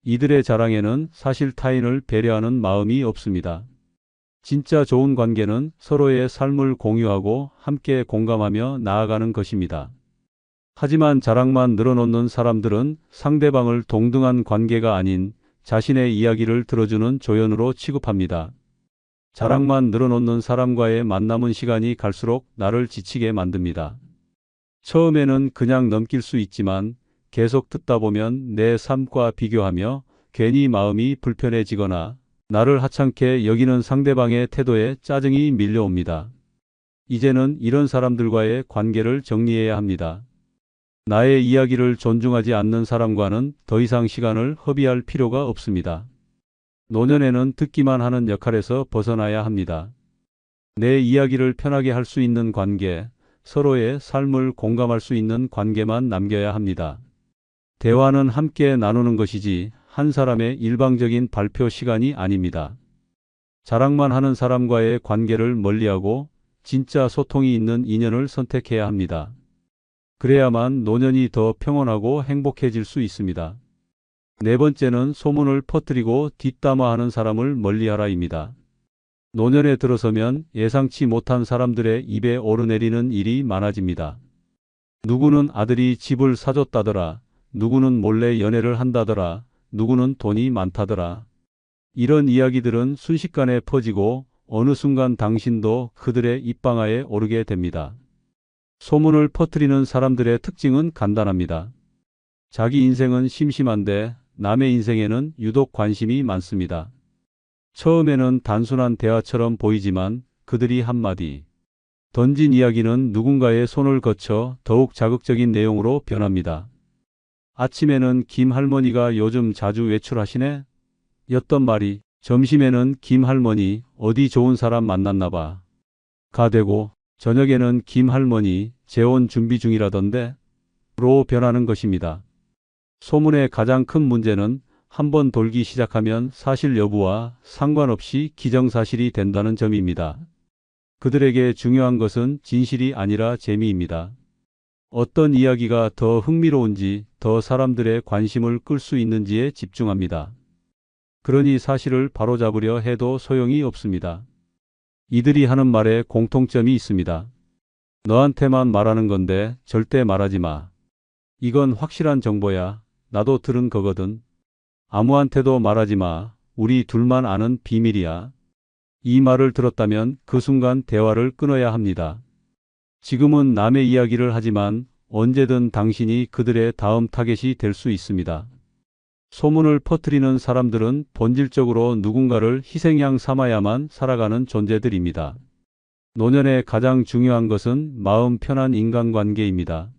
이들의 자랑에는 사실 타인을 배려하는 마음이 없습니다. 진짜 좋은 관계는 서로의 삶을 공유하고 함께 공감하며 나아가는 것입니다. 하지만 자랑만 늘어놓는 사람들은 상대방을 동등한 관계가 아닌 자신의 이야기를 들어주는 조연으로 취급합니다. 자랑만 늘어놓는 사람과의 만남은 시간이 갈수록 나를 지치게 만듭니다. 처음에는 그냥 넘길 수 있지만 계속 듣다 보면 내 삶과 비교하며 괜히 마음이 불편해지거나 나를 하찮게 여기는 상대방의 태도에 짜증이 밀려옵니다. 이제는 이런 사람들과의 관계를 정리해야 합니다. 나의 이야기를 존중하지 않는 사람과는 더 이상 시간을 허비할 필요가 없습니다. 노년에는 듣기만 하는 역할에서 벗어나야 합니다. 내 이야기를 편하게 할 수 있는 관계, 서로의 삶을 공감할 수 있는 관계만 남겨야 합니다. 대화는 함께 나누는 것이지 한 사람의 일방적인 발표 시간이 아닙니다. 자랑만 하는 사람과의 관계를 멀리하고 진짜 소통이 있는 인연을 선택해야 합니다. 그래야만 노년이 더 평온하고 행복해질 수 있습니다. 네 번째는 소문을 퍼뜨리고 뒷담화하는 사람을 멀리하라입니다. 노년에 들어서면 예상치 못한 사람들의 입에 오르내리는 일이 많아집니다. 누구는 아들이 집을 사줬다더라. 누구는 몰래 연애를 한다더라. 누구는 돈이 많다더라. 이런 이야기들은 순식간에 퍼지고 어느 순간 당신도 그들의 입방아에 오르게 됩니다. 소문을 퍼뜨리는 사람들의 특징은 간단합니다. 자기 인생은 심심한데 남의 인생에는 유독 관심이 많습니다. 처음에는 단순한 대화처럼 보이지만 그들이 한마디 던진 이야기는 누군가의 손을 거쳐 더욱 자극적인 내용으로 변합니다. 아침에는 김 할머니가 요즘 자주 외출하시네? 였던 말이 점심에는 김 할머니 어디 좋은 사람 만났나 봐. 가 되고 저녁에는 김 할머니 재혼 준비 중이라던데? 로 변하는 것입니다. 소문의 가장 큰 문제는 한번 돌기 시작하면 사실 여부와 상관없이 기정사실이 된다는 점입니다. 그들에게 중요한 것은 진실이 아니라 재미입니다. 어떤 이야기가 더 흥미로운지, 더 사람들의 관심을 끌 수 있는지에 집중합니다. 그러니 사실을 바로잡으려 해도 소용이 없습니다. 이들이 하는 말에 공통점이 있습니다. 너한테만 말하는 건데 절대 말하지 마. 이건 확실한 정보야. 나도 들은 거거든. 아무한테도 말하지 마. 우리 둘만 아는 비밀이야. 이 말을 들었다면 그 순간 대화를 끊어야 합니다. 지금은 남의 이야기를 하지만 언제든 당신이 그들의 다음 타겟이 될 수 있습니다. 소문을 퍼뜨리는 사람들은 본질적으로 누군가를 희생양 삼아야만 살아가는 존재들입니다. 노년에 가장 중요한 것은 마음 편한 인간관계입니다.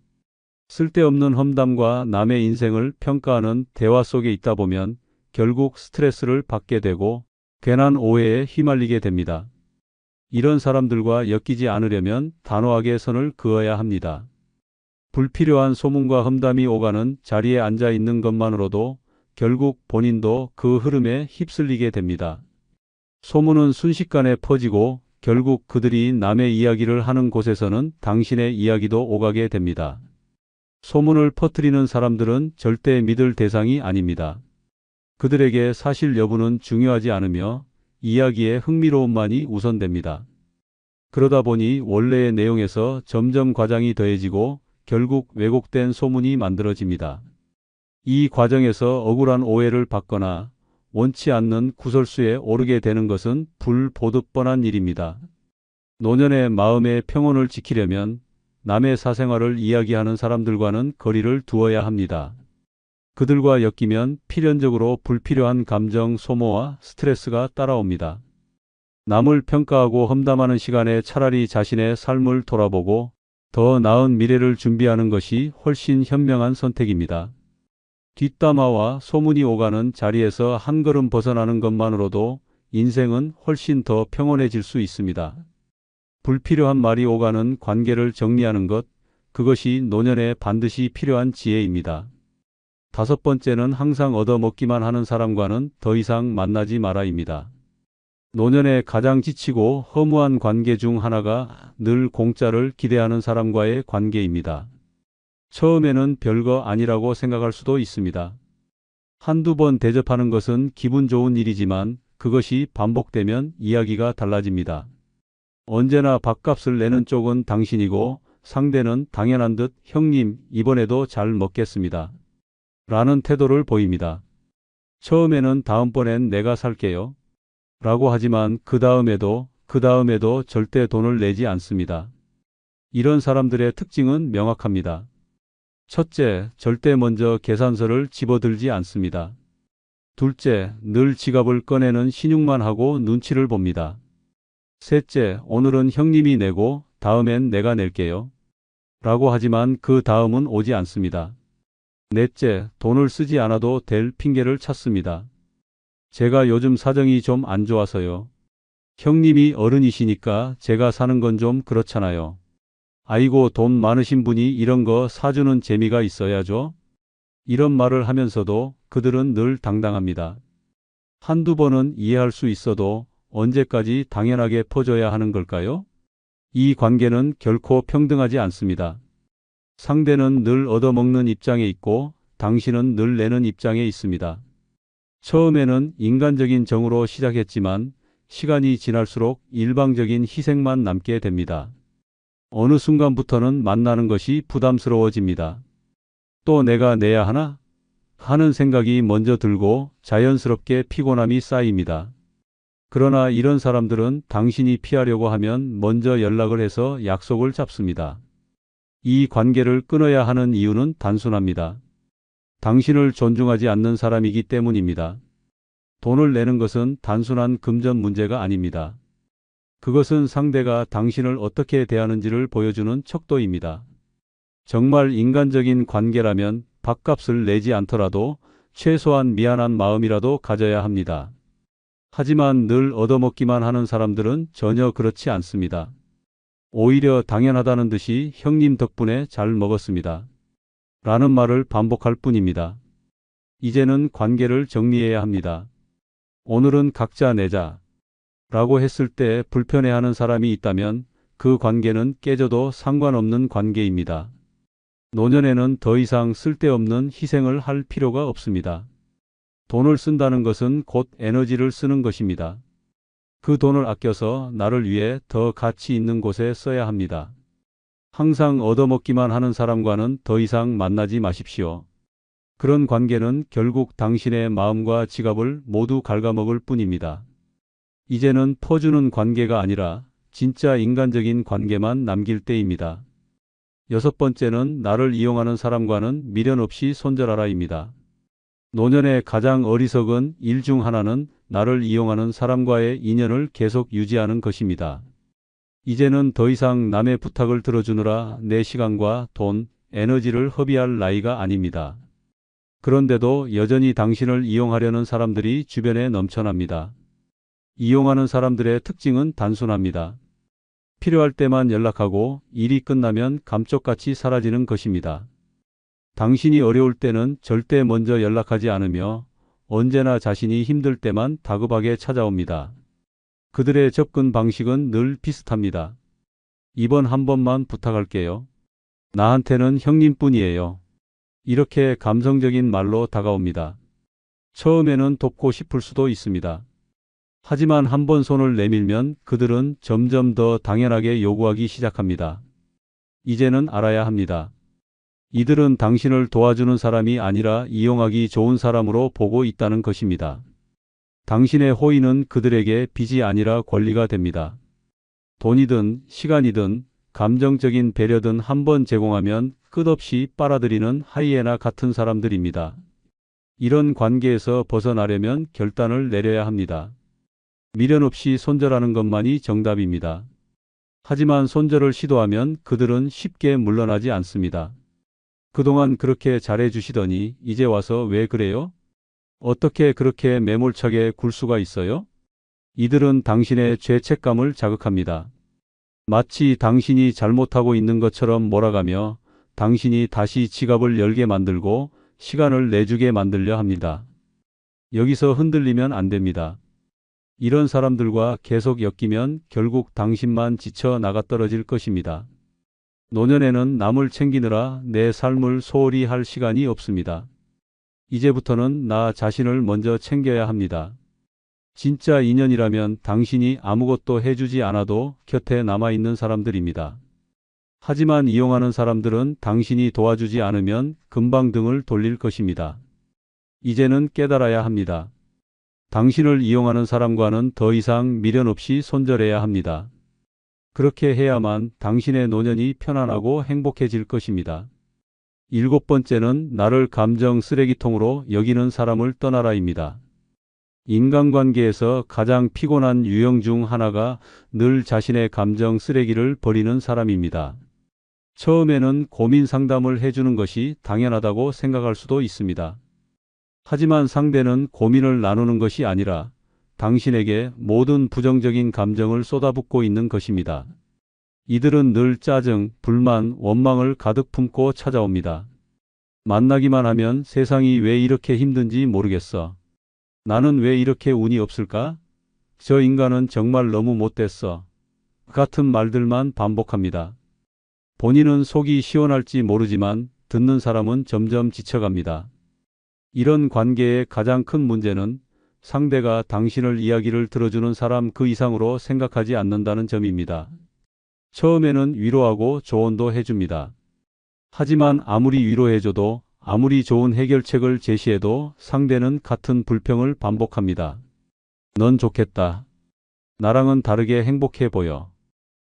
쓸데없는 험담과 남의 인생을 평가하는 대화 속에 있다 보면 결국 스트레스를 받게 되고 괜한 오해에 휘말리게 됩니다. 이런 사람들과 엮이지 않으려면 단호하게 선을 그어야 합니다. 불필요한 소문과 험담이 오가는 자리에 앉아 있는 것만으로도 결국 본인도 그 흐름에 휩쓸리게 됩니다. 소문은 순식간에 퍼지고 결국 그들이 남의 이야기를 하는 곳에서는 당신의 이야기도 오가게 됩니다. 소문을 퍼뜨리는 사람들은 절대 믿을 대상이 아닙니다. 그들에게 사실 여부는 중요하지 않으며 이야기의 흥미로움만이 우선됩니다. 그러다 보니 원래의 내용에서 점점 과장이 더해지고 결국 왜곡된 소문이 만들어집니다. 이 과정에서 억울한 오해를 받거나 원치 않는 구설수에 오르게 되는 것은 불보듯 뻔한 일입니다. 노년의 마음의 평온을 지키려면 남의 사생활을 이야기하는 사람들과는 거리를 두어야 합니다. 그들과 엮이면 필연적으로 불필요한 감정 소모와 스트레스가 따라옵니다. 남을 평가하고 험담하는 시간에 차라리 자신의 삶을 돌아보고 더 나은 미래를 준비하는 것이 훨씬 현명한 선택입니다. 뒷담화와 소문이 오가는 자리에서 한 걸음 벗어나는 것만으로도 인생은 훨씬 더 평온해질 수 있습니다. 불필요한 말이 오가는 관계를 정리하는 것, 그것이 노년에 반드시 필요한 지혜입니다. 다섯 번째는 항상 얻어먹기만 하는 사람과는 더 이상 만나지 마라입니다. 노년에 가장 지치고 허무한 관계 중 하나가 늘 공짜를 기대하는 사람과의 관계입니다. 처음에는 별거 아니라고 생각할 수도 있습니다. 한두 번 대접하는 것은 기분 좋은 일이지만 그것이 반복되면 이야기가 달라집니다. 언제나 밥값을 내는 쪽은 당신이고 상대는 당연한 듯 형님, 이번에도 잘 먹겠습니다. 라는 태도를 보입니다. 처음에는 다음번엔 내가 살게요. 라고 하지만 그 다음에도 절대 돈을 내지 않습니다. 이런 사람들의 특징은 명확합니다. 첫째, 절대 먼저 계산서를 집어들지 않습니다. 둘째, 늘 지갑을 꺼내는 신용만 하고 눈치를 봅니다. 셋째, 오늘은 형님이 내고 다음엔 내가 낼게요. 라고 하지만 그 다음은 오지 않습니다. 넷째, 돈을 쓰지 않아도 될 핑계를 찾습니다. 제가 요즘 사정이 좀 안 좋아서요. 형님이 어른이시니까 제가 사는 건 좀 그렇잖아요. 아이고, 돈 많으신 분이 이런 거 사주는 재미가 있어야죠. 이런 말을 하면서도 그들은 늘 당당합니다. 한두 번은 이해할 수 있어도 언제까지 당연하게 퍼줘야 하는 걸까요? 이 관계는 결코 평등하지 않습니다. 상대는 늘 얻어먹는 입장에 있고 당신은 늘 내는 입장에 있습니다. 처음에는 인간적인 정으로 시작했지만 시간이 지날수록 일방적인 희생만 남게 됩니다. 어느 순간부터는 만나는 것이 부담스러워집니다. 또 내가 내야 하나? 하는 생각이 먼저 들고 자연스럽게 피곤함이 쌓입니다. 그러나 이런 사람들은 당신이 피하려고 하면 먼저 연락을 해서 약속을 잡습니다. 이 관계를 끊어야 하는 이유는 단순합니다. 당신을 존중하지 않는 사람이기 때문입니다. 돈을 내는 것은 단순한 금전 문제가 아닙니다. 그것은 상대가 당신을 어떻게 대하는지를 보여주는 척도입니다. 정말 인간적인 관계라면 밥값을 내지 않더라도 최소한 미안한 마음이라도 가져야 합니다. 하지만 늘 얻어먹기만 하는 사람들은 전혀 그렇지 않습니다. 오히려 당연하다는 듯이 형님 덕분에 잘 먹었습니다. 라는 말을 반복할 뿐입니다. 이제는 관계를 정리해야 합니다. 오늘은 각자 내자. 라고 했을 때 불편해하는 사람이 있다면 그 관계는 깨져도 상관없는 관계입니다. 노년에는 더 이상 쓸데없는 희생을 할 필요가 없습니다. 돈을 쓴다는 것은 곧 에너지를 쓰는 것입니다. 그 돈을 아껴서 나를 위해 더 가치 있는 곳에 써야 합니다. 항상 얻어먹기만 하는 사람과는 더 이상 만나지 마십시오. 그런 관계는 결국 당신의 마음과 지갑을 모두 갉아먹을 뿐입니다. 이제는 퍼주는 관계가 아니라 진짜 인간적인 관계만 남길 때입니다. 여섯 번째는 나를 이용하는 사람과는 미련 없이 손절하라입니다. 노년의 가장 어리석은 일 중 하나는 나를 이용하는 사람과의 인연을 계속 유지하는 것입니다. 이제는 더 이상 남의 부탁을 들어주느라 내 시간과 돈, 에너지를 허비할 나이가 아닙니다. 그런데도 여전히 당신을 이용하려는 사람들이 주변에 넘쳐납니다. 이용하는 사람들의 특징은 단순합니다. 필요할 때만 연락하고 일이 끝나면 감쪽같이 사라지는 것입니다. 당신이 어려울 때는 절대 먼저 연락하지 않으며 언제나 자신이 힘들 때만 다급하게 찾아옵니다. 그들의 접근 방식은 늘 비슷합니다. 이번 한 번만 부탁할게요. 나한테는 형님뿐이에요. 이렇게 감성적인 말로 다가옵니다. 처음에는 돕고 싶을 수도 있습니다. 하지만 한번 손을 내밀면 그들은 점점 더 당연하게 요구하기 시작합니다. 이제는 알아야 합니다. 이들은 당신을 도와주는 사람이 아니라 이용하기 좋은 사람으로 보고 있다는 것입니다. 당신의 호의는 그들에게 빚이 아니라 권리가 됩니다. 돈이든 시간이든 감정적인 배려든 한번 제공하면 끝없이 빨아들이는 하이에나 같은 사람들입니다. 이런 관계에서 벗어나려면 결단을 내려야 합니다. 미련 없이 손절하는 것만이 정답입니다. 하지만 손절을 시도하면 그들은 쉽게 물러나지 않습니다. 그동안 그렇게 잘해주시더니 이제 와서 왜 그래요? 어떻게 그렇게 매몰차게 굴 수가 있어요? 이들은 당신의 죄책감을 자극합니다. 마치 당신이 잘못하고 있는 것처럼 몰아가며 당신이 다시 지갑을 열게 만들고 시간을 내주게 만들려 합니다. 여기서 흔들리면 안 됩니다. 이런 사람들과 계속 엮이면 결국 당신만 지쳐 나가떨어질 것입니다. 노년에는 남을 챙기느라 내 삶을 소홀히 할 시간이 없습니다. 이제부터는 나 자신을 먼저 챙겨야 합니다. 진짜 인연이라면 당신이 아무것도 해주지 않아도 곁에 남아있는 사람들입니다. 하지만 이용하는 사람들은 당신이 도와주지 않으면 금방 등을 돌릴 것입니다. 이제는 깨달아야 합니다. 당신을 이용하는 사람과는 더 이상 미련 없이 손절해야 합니다. 그렇게 해야만 당신의 노년이 편안하고 행복해질 것입니다. 7번째는 나를 감정 쓰레기통으로 여기는 사람을 떠나라입니다. 인간관계에서 가장 피곤한 유형 중 하나가 늘 자신의 감정 쓰레기를 버리는 사람입니다. 처음에는 고민 상담을 해주는 것이 당연하다고 생각할 수도 있습니다. 하지만 상대는 고민을 나누는 것이 아니라 당신에게 모든 부정적인 감정을 쏟아붓고 있는 것입니다. 이들은 늘 짜증, 불만, 원망을 가득 품고 찾아옵니다. 만나기만 하면 세상이 왜 이렇게 힘든지 모르겠어. 나는 왜 이렇게 운이 없을까? 저 인간은 정말 너무 못됐어. 같은 말들만 반복합니다. 본인은 속이 시원할지 모르지만 듣는 사람은 점점 지쳐갑니다. 이런 관계의 가장 큰 문제는 상대가 당신을 이야기를 들어주는 사람 그 이상으로 생각하지 않는다는 점입니다. 처음에는 위로하고 조언도 해줍니다. 하지만 아무리 위로해줘도 아무리 좋은 해결책을 제시해도 상대는 같은 불평을 반복합니다. 넌 좋겠다. 나랑은 다르게 행복해 보여.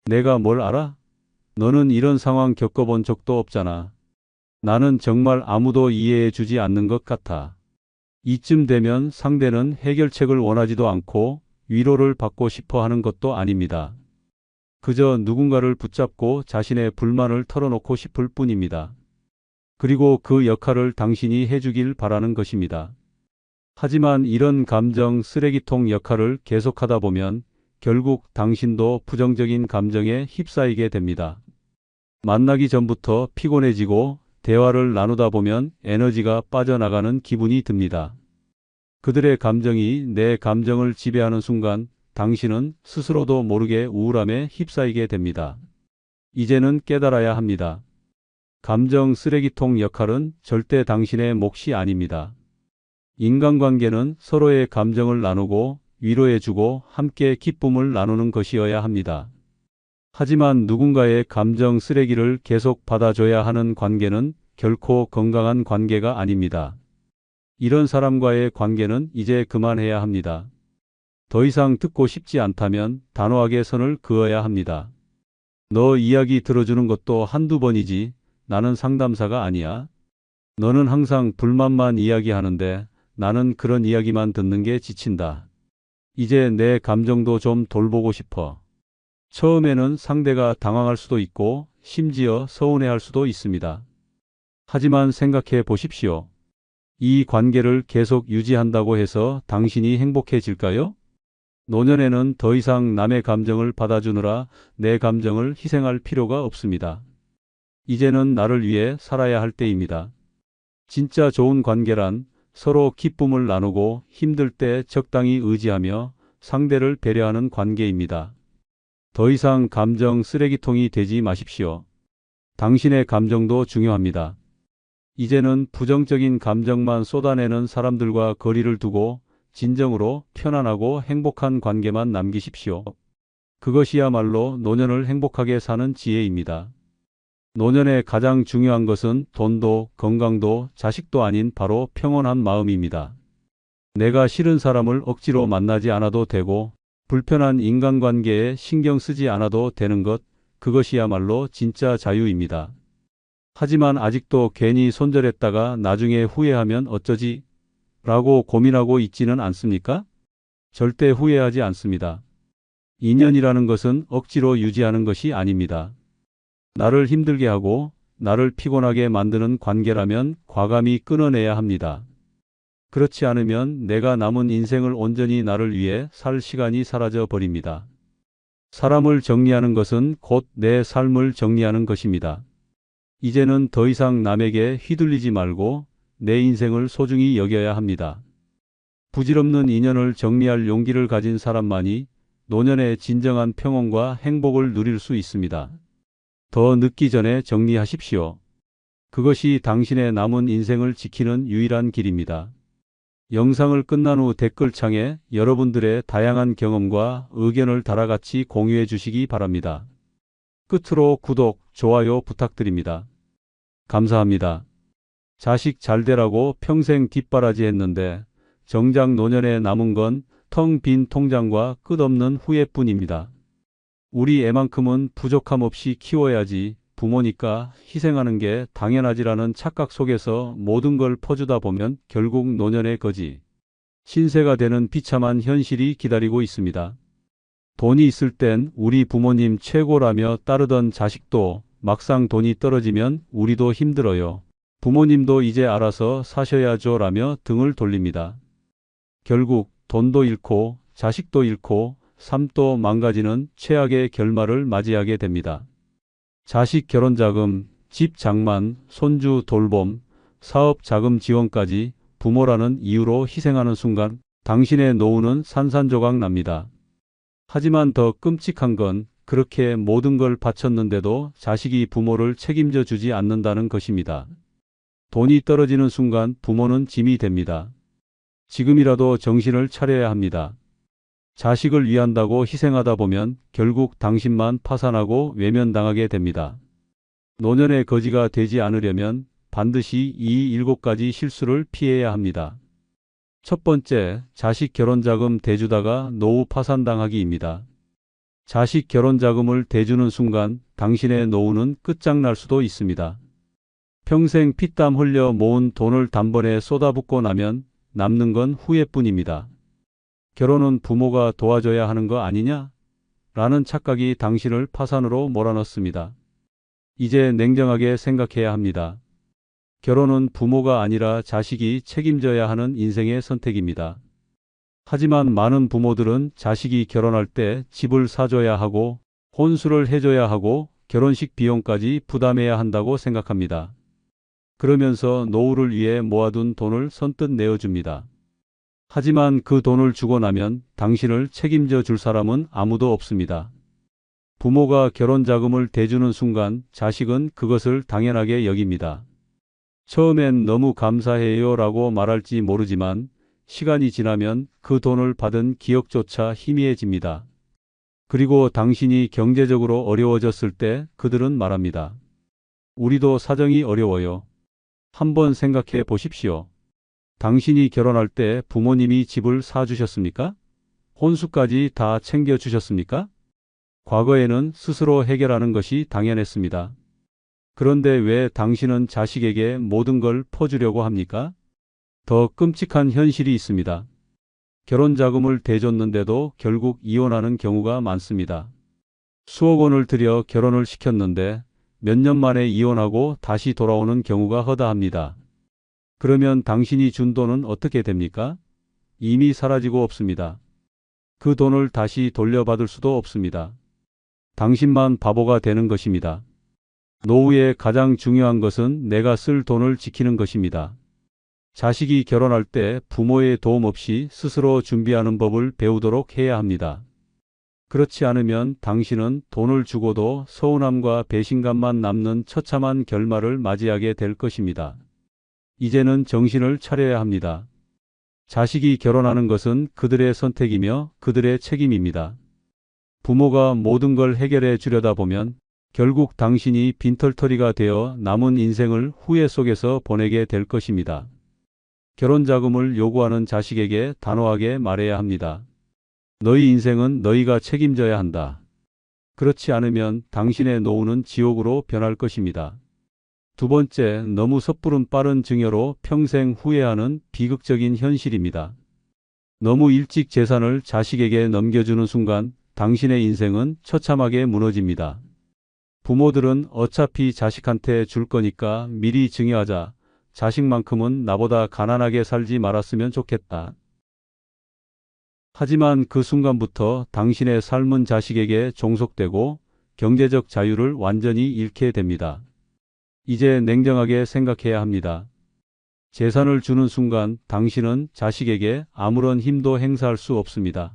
내가 뭘 알아? 너는 이런 상황 겪어본 적도 없잖아. 나는 정말 아무도 이해해 주지 않는 것 같아. 이쯤 되면 상대는 해결책을 원하지도 않고 위로를 받고 싶어 하는 것도 아닙니다. 그저 누군가를 붙잡고 자신의 불만을 털어놓고 싶을 뿐입니다. 그리고 그 역할을 당신이 해주길 바라는 것입니다. 하지만 이런 감정 쓰레기통 역할을 계속하다 보면 결국 당신도 부정적인 감정에 휩싸이게 됩니다. 만나기 전부터 피곤해지고 대화를 나누다 보면 에너지가 빠져나가는 기분이 듭니다. 그들의 감정이 내 감정을 지배하는 순간 당신은 스스로도 모르게 우울함에 휩싸이게 됩니다. 이제는 깨달아야 합니다. 감정 쓰레기통 역할은 절대 당신의 몫이 아닙니다. 인간관계는 서로의 감정을 나누고 위로해주고 함께 기쁨을 나누는 것이어야 합니다. 하지만 누군가의 감정 쓰레기를 계속 받아줘야 하는 관계는 결코 건강한 관계가 아닙니다. 이런 사람과의 관계는 이제 그만해야 합니다. 더 이상 듣고 싶지 않다면 단호하게 선을 그어야 합니다. 너 이야기 들어주는 것도 한두 번이지 나는 상담사가 아니야. 너는 항상 불만만 이야기하는데 나는 그런 이야기만 듣는 게 지친다. 이제 내 감정도 좀 돌보고 싶어. 처음에는 상대가 당황할 수도 있고 심지어 서운해할 수도 있습니다. 하지만 생각해 보십시오. 이 관계를 계속 유지한다고 해서 당신이 행복해질까요? 노년에는 더 이상 남의 감정을 받아주느라 내 감정을 희생할 필요가 없습니다. 이제는 나를 위해 살아야 할 때입니다. 진짜 좋은 관계란 서로 기쁨을 나누고 힘들 때 적당히 의지하며 상대를 배려하는 관계입니다. 더 이상 감정 쓰레기통이 되지 마십시오. 당신의 감정도 중요합니다. 이제는 부정적인 감정만 쏟아내는 사람들과 거리를 두고 진정으로 편안하고 행복한 관계만 남기십시오. 그것이야말로 노년을 행복하게 사는 지혜입니다. 노년에 가장 중요한 것은 돈도 건강도 자식도 아닌 바로 평온한 마음입니다. 내가 싫은 사람을 억지로 만나지 않아도 되고 불편한 인간관계에 신경 쓰지 않아도 되는 것, 그것이야말로 진짜 자유입니다. 하지만 아직도 괜히 손절했다가 나중에 후회하면 어쩌지? 라고 고민하고 있지는 않습니까? 절대 후회하지 않습니다. 인연이라는 것은 억지로 유지하는 것이 아닙니다. 나를 힘들게 하고 나를 피곤하게 만드는 관계라면 과감히 끊어내야 합니다. 그렇지 않으면 내가 남은 인생을 온전히 나를 위해 살 시간이 사라져 버립니다. 사람을 정리하는 것은 곧 내 삶을 정리하는 것입니다. 이제는 더 이상 남에게 휘둘리지 말고 내 인생을 소중히 여겨야 합니다. 부질없는 인연을 정리할 용기를 가진 사람만이 노년의 진정한 평온과 행복을 누릴 수 있습니다. 더 늦기 전에 정리하십시오. 그것이 당신의 남은 인생을 지키는 유일한 길입니다. 영상을 끝난 후 댓글창에 여러분들의 다양한 경험과 의견을 달아같이 공유해 주시기 바랍니다. 끝으로 구독, 좋아요 부탁드립니다. 감사합니다. 자식 잘 되라고 평생 뒷바라지 했는데 정작 노년에 남은 건 텅 빈 통장과 끝없는 후회뿐입니다. 우리 애만큼은 부족함 없이 키워야지, 부모니까 희생하는 게 당연하지라는 착각 속에서 모든 걸 퍼주다 보면 결국 노년의 거지, 신세가 되는 비참한 현실이 기다리고 있습니다. 돈이 있을 땐 우리 부모님 최고라며 따르던 자식도 막상 돈이 떨어지면 우리도 힘들어요. 부모님도 이제 알아서 사셔야죠 라며 등을 돌립니다. 결국 돈도 잃고 자식도 잃고 삶도 망가지는 최악의 결말을 맞이하게 됩니다. 자식 결혼자금, 집 장만, 손주 돌봄, 사업 자금 지원까지 부모라는 이유로 희생하는 순간 당신의 노후는 산산조각 납니다. 하지만 더 끔찍한 건 그렇게 모든 걸 바쳤는데도 자식이 부모를 책임져 주지 않는다는 것입니다. 돈이 떨어지는 순간 부모는 짐이 됩니다. 지금이라도 정신을 차려야 합니다. 자식을 위한다고 희생하다 보면 결국 당신만 파산하고 외면당하게 됩니다. 노년의 거지가 되지 않으려면 반드시 이 7가지 실수를 피해야 합니다. 첫 번째, 자식 결혼자금 대주다가 노후 파산당하기입니다. 자식 결혼자금을 대주는 순간 당신의 노후는 끝장날 수도 있습니다. 평생 피땀 흘려 모은 돈을 단번에 쏟아붓고 나면 남는 건 후회뿐입니다. 결혼은 부모가 도와줘야 하는 거 아니냐? 라는 착각이 당신을 파산으로 몰아넣습니다. 이제 냉정하게 생각해야 합니다. 결혼은 부모가 아니라 자식이 책임져야 하는 인생의 선택입니다. 하지만 많은 부모들은 자식이 결혼할 때 집을 사줘야 하고 혼수를 해줘야 하고 결혼식 비용까지 부담해야 한다고 생각합니다. 그러면서 노후를 위해 모아둔 돈을 선뜻 내어줍니다. 하지만 그 돈을 주고 나면 당신을 책임져 줄 사람은 아무도 없습니다. 부모가 결혼 자금을 대주는 순간 자식은 그것을 당연하게 여깁니다. 처음엔 너무 감사해요 라고 말할지 모르지만 시간이 지나면 그 돈을 받은 기억조차 희미해집니다. 그리고 당신이 경제적으로 어려워졌을 때 그들은 말합니다. 우리도 사정이 어려워요. 한번 생각해 보십시오. 당신이 결혼할 때 부모님이 집을 사주셨습니까? 혼수까지 다 챙겨주셨습니까? 과거에는 스스로 해결하는 것이 당연했습니다. 그런데 왜 당신은 자식에게 모든 걸 퍼주려고 합니까? 더 끔찍한 현실이 있습니다. 결혼 자금을 대줬는데도 결국 이혼하는 경우가 많습니다. 수억 원을 들여 결혼을 시켰는데 몇 년 만에 이혼하고 다시 돌아오는 경우가 허다합니다. 그러면 당신이 준 돈은 어떻게 됩니까? 이미 사라지고 없습니다. 그 돈을 다시 돌려받을 수도 없습니다. 당신만 바보가 되는 것입니다. 노후에 가장 중요한 것은 내가 쓸 돈을 지키는 것입니다. 자식이 결혼할 때 부모의 도움 없이 스스로 준비하는 법을 배우도록 해야 합니다. 그렇지 않으면 당신은 돈을 주고도 서운함과 배신감만 남는 처참한 결말을 맞이하게 될 것입니다. 이제는 정신을 차려야 합니다. 자식이 결혼하는 것은 그들의 선택이며 그들의 책임입니다. 부모가 모든 걸 해결해 주려다 보면 결국 당신이 빈털터리가 되어 남은 인생을 후회 속에서 보내게 될 것입니다. 결혼 자금을 요구하는 자식에게 단호하게 말해야 합니다. 너희 인생은 너희가 책임져야 한다. 그렇지 않으면 당신의 노후는 지옥으로 변할 것입니다. 두 번째, 너무 섣부른 빠른 증여로 평생 후회하는 비극적인 현실입니다. 너무 일찍 재산을 자식에게 넘겨주는 순간 당신의 인생은 처참하게 무너집니다. 부모들은 어차피 자식한테 줄 거니까 미리 증여하자. 자식만큼은 나보다 가난하게 살지 말았으면 좋겠다. 하지만 그 순간부터 당신의 삶은 자식에게 종속되고 경제적 자유를 완전히 잃게 됩니다. 이제 냉정하게 생각해야 합니다. 재산을 주는 순간 당신은 자식에게 아무런 힘도 행사할 수 없습니다.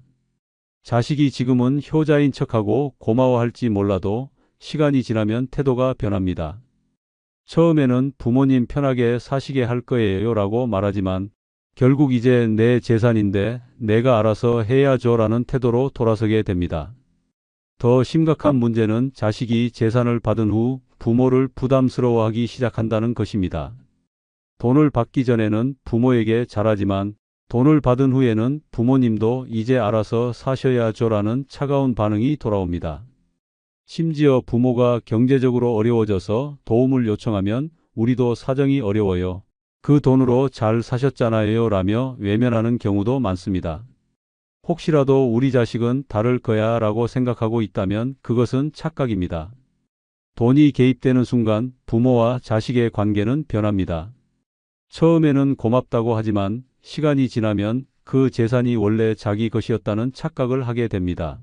자식이 지금은 효자인 척하고 고마워할지 몰라도 시간이 지나면 태도가 변합니다. 처음에는 부모님 편하게 사시게 할 거예요 라고 말하지만 결국 이제 내 재산인데 내가 알아서 해야죠 라는 태도로 돌아서게 됩니다. 더 심각한 문제는 자식이 재산을 받은 후 부모를 부담스러워하기 시작한다는 것입니다. 돈을 받기 전에는 부모에게 잘하지만 돈을 받은 후에는 부모님도 이제 알아서 사셔야죠 라는 차가운 반응이 돌아옵니다. 심지어 부모가 경제적으로 어려워져서 도움을 요청하면 우리도 사정이 어려워요. 그 돈으로 잘 사셨잖아요 라며 외면하는 경우도 많습니다. 혹시라도 우리 자식은 다를 거야 라고 생각하고 있다면 그것은 착각입니다. 돈이 개입되는 순간 부모와 자식의 관계는 변합니다. 처음에는 고맙다고 하지만 시간이 지나면 그 재산이 원래 자기 것이었다는 착각을 하게 됩니다.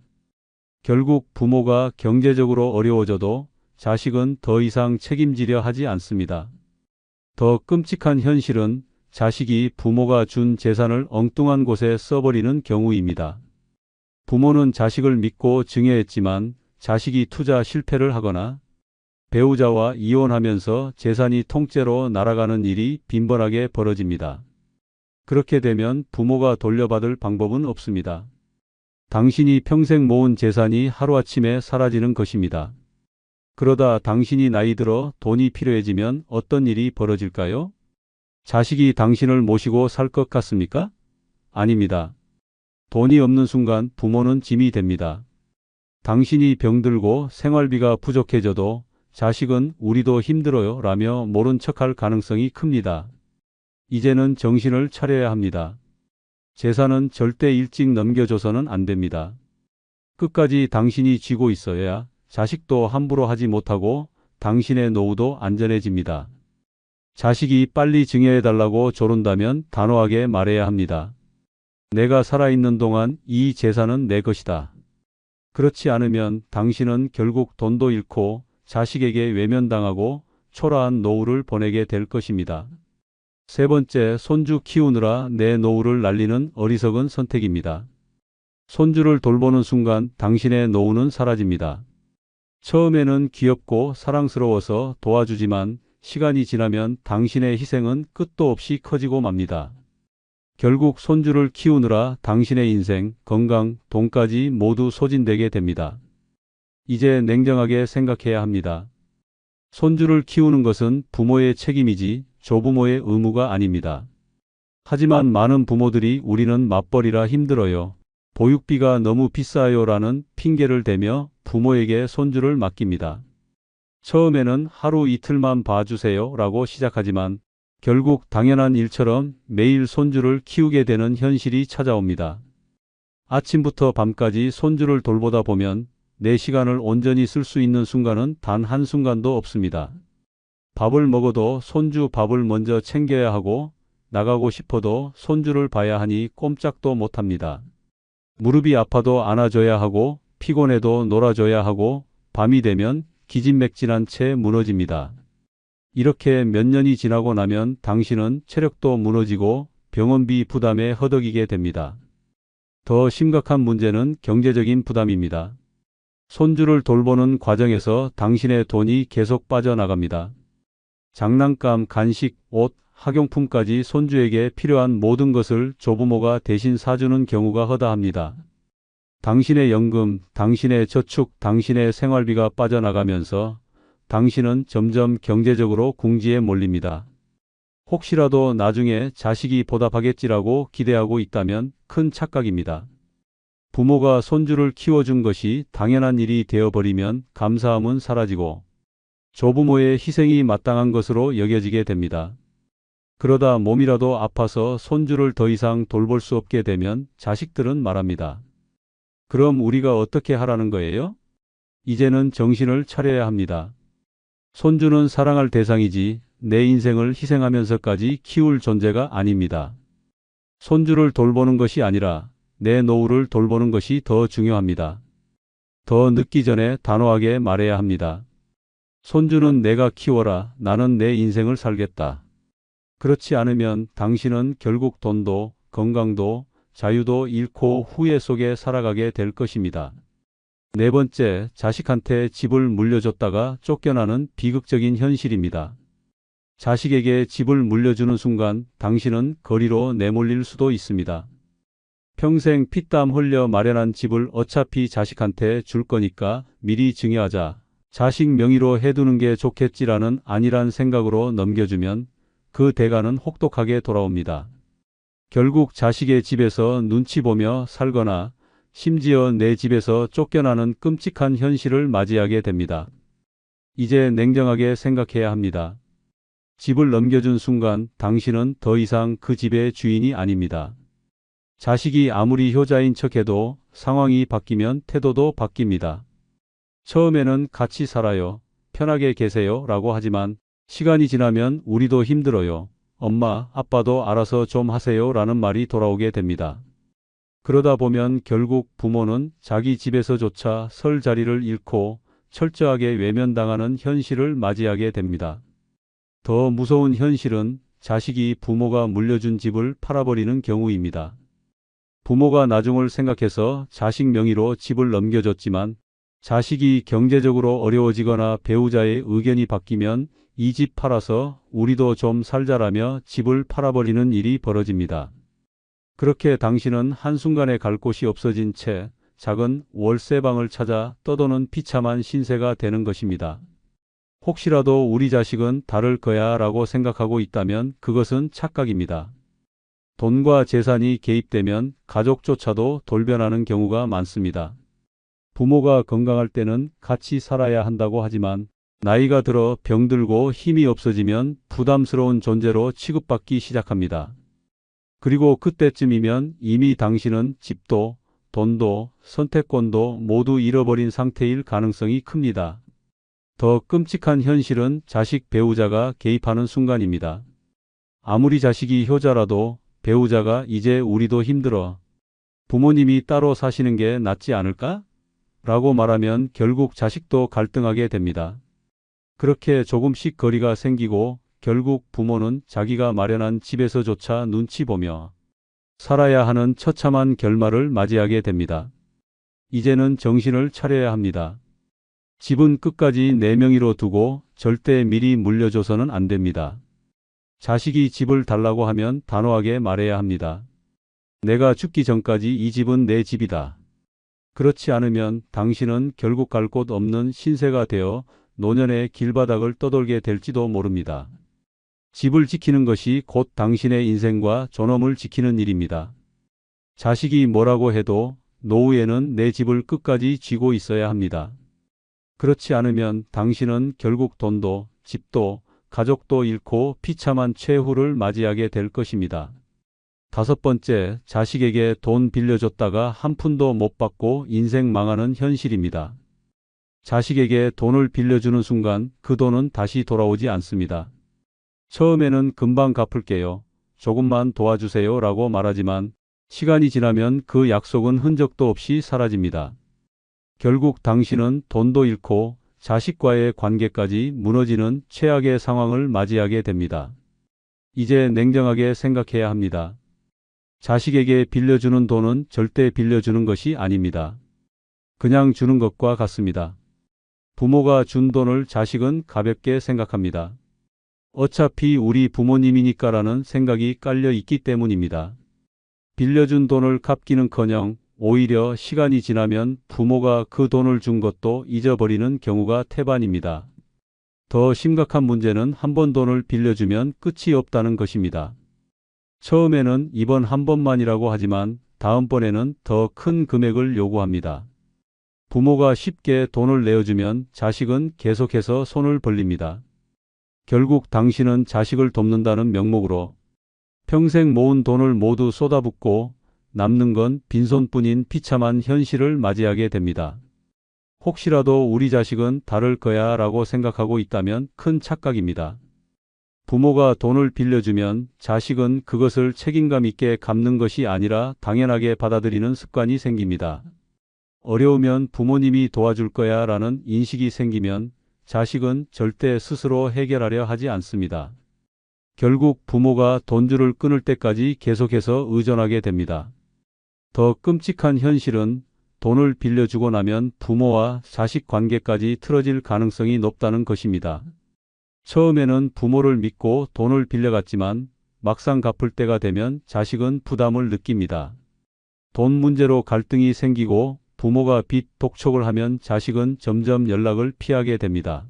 결국 부모가 경제적으로 어려워져도 자식은 더 이상 책임지려 하지 않습니다. 더 끔찍한 현실은 자식이 부모가 준 재산을 엉뚱한 곳에 써버리는 경우입니다. 부모는 자식을 믿고 증여했지만 자식이 투자 실패를 하거나 배우자와 이혼하면서 재산이 통째로 날아가는 일이 빈번하게 벌어집니다. 그렇게 되면 부모가 돌려받을 방법은 없습니다. 당신이 평생 모은 재산이 하루아침에 사라지는 것입니다. 그러다 당신이 나이 들어 돈이 필요해지면 어떤 일이 벌어질까요? 자식이 당신을 모시고 살 것 같습니까? 아닙니다. 돈이 없는 순간 부모는 짐이 됩니다. 당신이 병들고 생활비가 부족해져도 자식은 우리도 힘들어요 라며 모른 척할 가능성이 큽니다. 이제는 정신을 차려야 합니다. 재산은 절대 일찍 넘겨줘서는 안 됩니다. 끝까지 당신이 쥐고 있어야 자식도 함부로 하지 못하고 당신의 노후도 안전해집니다. 자식이 빨리 증여해달라고 조른다면 단호하게 말해야 합니다. 내가 살아있는 동안 이 재산은 내 것이다. 그렇지 않으면 당신은 결국 돈도 잃고 자식에게 외면당하고 초라한 노후를 보내게 될 것입니다. 세 번째, 손주 키우느라 내 노후를 날리는 어리석은 선택입니다. 손주를 돌보는 순간 당신의 노후는 사라집니다. 처음에는 귀엽고 사랑스러워서 도와주지만 시간이 지나면 당신의 희생은 끝도 없이 커지고 맙니다. 결국 손주를 키우느라 당신의 인생, 건강, 돈까지 모두 소진되게 됩니다. 이제 냉정하게 생각해야 합니다. 손주를 키우는 것은 부모의 책임이지 조부모의 의무가 아닙니다. 하지만 많은 부모들이 우리는 맞벌이라 힘들어요. 보육비가 너무 비싸요 라는 핑계를 대며 부모에게 손주를 맡깁니다. 처음에는 하루 이틀만 봐주세요 라고 시작하지만 결국 당연한 일처럼 매일 손주를 키우게 되는 현실이 찾아옵니다. 아침부터 밤까지 손주를 돌보다 보면 내 시간을 온전히 쓸 수 있는 순간은 단 한순간도 없습니다. 밥을 먹어도 손주 밥을 먼저 챙겨야 하고 나가고 싶어도 손주를 봐야 하니 꼼짝도 못합니다. 무릎이 아파도 안아줘야 하고 피곤해도 놀아줘야 하고 밤이 되면 기진맥진한 채 무너집니다. 이렇게 몇 년이 지나고 나면 당신은 체력도 무너지고 병원비 부담에 허덕이게 됩니다. 더 심각한 문제는 경제적인 부담입니다. 손주를 돌보는 과정에서 당신의 돈이 계속 빠져나갑니다. 장난감, 간식, 옷, 학용품까지 손주에게 필요한 모든 것을 조부모가 대신 사주는 경우가 허다합니다. 당신의 연금, 당신의 저축, 당신의 생활비가 빠져나가면서 당신은 점점 경제적으로 궁지에 몰립니다. 혹시라도 나중에 자식이 보답하겠지라고 기대하고 있다면 큰 착각입니다. 부모가 손주를 키워준 것이 당연한 일이 되어버리면 감사함은 사라지고 조부모의 희생이 마땅한 것으로 여겨지게 됩니다. 그러다 몸이라도 아파서 손주를 더 이상 돌볼 수 없게 되면 자식들은 말합니다. 그럼 우리가 어떻게 하라는 거예요? 이제는 정신을 차려야 합니다. 손주는 사랑할 대상이지 내 인생을 희생하면서까지 키울 존재가 아닙니다. 손주를 돌보는 것이 아니라 내 노후를 돌보는 것이 더 중요합니다. 더 늦기 전에 단호하게 말해야 합니다. 손주는 내가 키워라. 나는 내 인생을 살겠다. 그렇지 않으면 당신은 결국 돈도 건강도 자유도 잃고 후회 속에 살아가게 될 것입니다. 네 번째, 자식한테 집을 물려줬다가 쫓겨나는 비극적인 현실입니다. 자식에게 집을 물려주는 순간 당신은 거리로 내몰릴 수도 있습니다. 평생 피땀 흘려 마련한 집을 어차피 자식한테 줄 거니까 미리 증여하자. 자식 명의로 해두는 게 좋겠지라는 안일한 생각으로 넘겨주면 그 대가는 혹독하게 돌아옵니다. 결국 자식의 집에서 눈치 보며 살거나 심지어 내 집에서 쫓겨나는 끔찍한 현실을 맞이하게 됩니다. 이제 냉정하게 생각해야 합니다. 집을 넘겨준 순간 당신은 더 이상 그 집의 주인이 아닙니다. 자식이 아무리 효자인 척해도 상황이 바뀌면 태도도 바뀝니다. 처음에는 같이 살아요. 편하게 계세요. 라고 하지만 시간이 지나면 우리도 힘들어요. 엄마, 아빠도 알아서 좀 하세요. 라는 말이 돌아오게 됩니다. 그러다 보면 결국 부모는 자기 집에서조차 설 자리를 잃고 철저하게 외면당하는 현실을 맞이하게 됩니다. 더 무서운 현실은 자식이 부모가 물려준 집을 팔아버리는 경우입니다. 부모가 나중을 생각해서 자식 명의로 집을 넘겨줬지만 자식이 경제적으로 어려워지거나 배우자의 의견이 바뀌면 이 집 팔아서 우리도 좀 살자라며 집을 팔아버리는 일이 벌어집니다. 그렇게 당신은 한순간에 갈 곳이 없어진 채 작은 월세방을 찾아 떠도는 비참한 신세가 되는 것입니다. 혹시라도 우리 자식은 다를 거야 라고 생각하고 있다면 그것은 착각입니다. 돈과 재산이 개입되면 가족조차도 돌변하는 경우가 많습니다. 부모가 건강할 때는 같이 살아야 한다고 하지만 나이가 들어 병들고 힘이 없어지면 부담스러운 존재로 취급받기 시작합니다. 그리고 그때쯤이면 이미 당신은 집도, 돈도, 선택권도 모두 잃어버린 상태일 가능성이 큽니다. 더 끔찍한 현실은 자식 배우자가 개입하는 순간입니다. 아무리 자식이 효자라도 배우자가 이제 우리도 힘들어. 부모님이 따로 사시는 게 낫지 않을까? 라고 말하면 결국 자식도 갈등하게 됩니다. 그렇게 조금씩 거리가 생기고 결국 부모는 자기가 마련한 집에서조차 눈치 보며 살아야 하는 처참한 결말을 맞이하게 됩니다. 이제는 정신을 차려야 합니다. 집은 끝까지 내 명의로 두고 절대 미리 물려줘서는 안 됩니다. 자식이 집을 달라고 하면 단호하게 말해야 합니다. 내가 죽기 전까지 이 집은 내 집이다. 그렇지 않으면 당신은 결국 갈 곳 없는 신세가 되어 노년의 길바닥을 떠돌게 될지도 모릅니다. 집을 지키는 것이 곧 당신의 인생과 존엄을 지키는 일입니다. 자식이 뭐라고 해도 노후에는 내 집을 끝까지 쥐고 있어야 합니다. 그렇지 않으면 당신은 결국 돈도, 집도, 가족도 잃고 비참한 최후를 맞이하게 될 것입니다. 다섯 번째, 자식에게 돈 빌려줬다가 한 푼도 못 받고 인생 망하는 현실입니다. 자식에게 돈을 빌려주는 순간 그 돈은 다시 돌아오지 않습니다. 처음에는 금방 갚을게요. 조금만 도와주세요 라고 말하지만 시간이 지나면 그 약속은 흔적도 없이 사라집니다. 결국 당신은 돈도 잃고 자식과의 관계까지 무너지는 최악의 상황을 맞이하게 됩니다. 이제 냉정하게 생각해야 합니다. 자식에게 빌려주는 돈은 절대 빌려주는 것이 아닙니다. 그냥 주는 것과 같습니다. 부모가 준 돈을 자식은 가볍게 생각합니다. 어차피 우리 부모님이니까라는 생각이 깔려 있기 때문입니다. 빌려준 돈을 갚기는커녕 오히려 시간이 지나면 부모가 그 돈을 준 것도 잊어버리는 경우가 태반입니다. 더 심각한 문제는 한 번 돈을 빌려주면 끝이 없다는 것입니다. 처음에는 이번 한 번만이라고 하지만 다음번에는 더 큰 금액을 요구합니다. 부모가 쉽게 돈을 내어주면 자식은 계속해서 손을 벌립니다. 결국 당신은 자식을 돕는다는 명목으로 평생 모은 돈을 모두 쏟아붓고 남는 건 빈손뿐인 비참한 현실을 맞이하게 됩니다. 혹시라도 우리 자식은 다를 거야 라고 생각하고 있다면 큰 착각입니다. 부모가 돈을 빌려주면 자식은 그것을 책임감 있게 갚는 것이 아니라 당연하게 받아들이는 습관이 생깁니다. 어려우면 부모님이 도와줄 거야 라는 인식이 생기면 자식은 절대 스스로 해결하려 하지 않습니다. 결국 부모가 돈줄을 끊을 때까지 계속해서 의존하게 됩니다. 더 끔찍한 현실은 돈을 빌려주고 나면 부모와 자식 관계까지 틀어질 가능성이 높다는 것입니다. 처음에는 부모를 믿고 돈을 빌려갔지만 막상 갚을 때가 되면 자식은 부담을 느낍니다. 돈 문제로 갈등이 생기고 부모가 빚 독촉을 하면 자식은 점점 연락을 피하게 됩니다.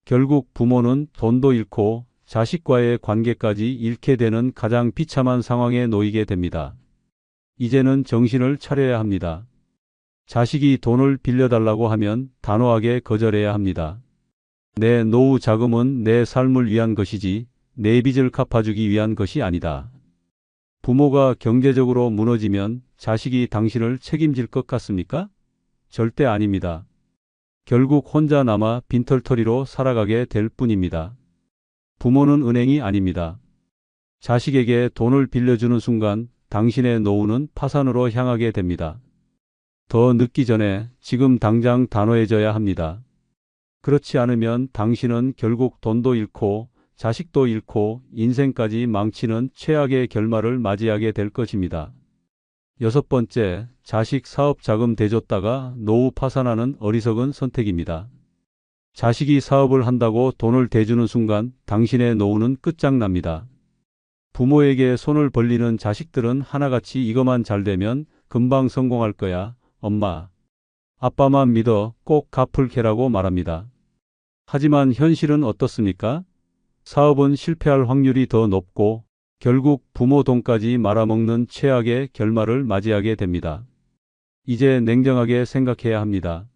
결국 부모는 돈도 잃고 자식과의 관계까지 잃게 되는 가장 비참한 상황에 놓이게 됩니다. 이제는 정신을 차려야 합니다. 자식이 돈을 빌려달라고 하면 단호하게 거절해야 합니다. 내 노후 자금은 내 삶을 위한 것이지 내 빚을 갚아주기 위한 것이 아니다. 부모가 경제적으로 무너지면 자식이 당신을 책임질 것 같습니까? 절대 아닙니다. 결국 혼자 남아 빈털터리로 살아가게 될 뿐입니다. 부모는 은행이 아닙니다. 자식에게 돈을 빌려주는 순간 당신의 노후는 파산으로 향하게 됩니다. 더 늦기 전에 지금 당장 단호해져야 합니다. 그렇지 않으면 당신은 결국 돈도 잃고 자식도 잃고 인생까지 망치는 최악의 결말을 맞이하게 될 것입니다. 6번째, 자식 사업 자금 대줬다가 노후 파산하는 어리석은 선택입니다. 자식이 사업을 한다고 돈을 대주는 순간 당신의 노후는 끝장납니다. 부모에게 손을 벌리는 자식들은 하나같이 이것만 잘 되면 금방 성공할 거야. 엄마, 아빠만 믿어 꼭 갚을 게라고 말합니다. 하지만 현실은 어떻습니까? 사업은 실패할 확률이 더 높고 결국 부모 돈까지 말아먹는 최악의 결말을 맞이하게 됩니다. 이제 냉정하게 생각해야 합니다.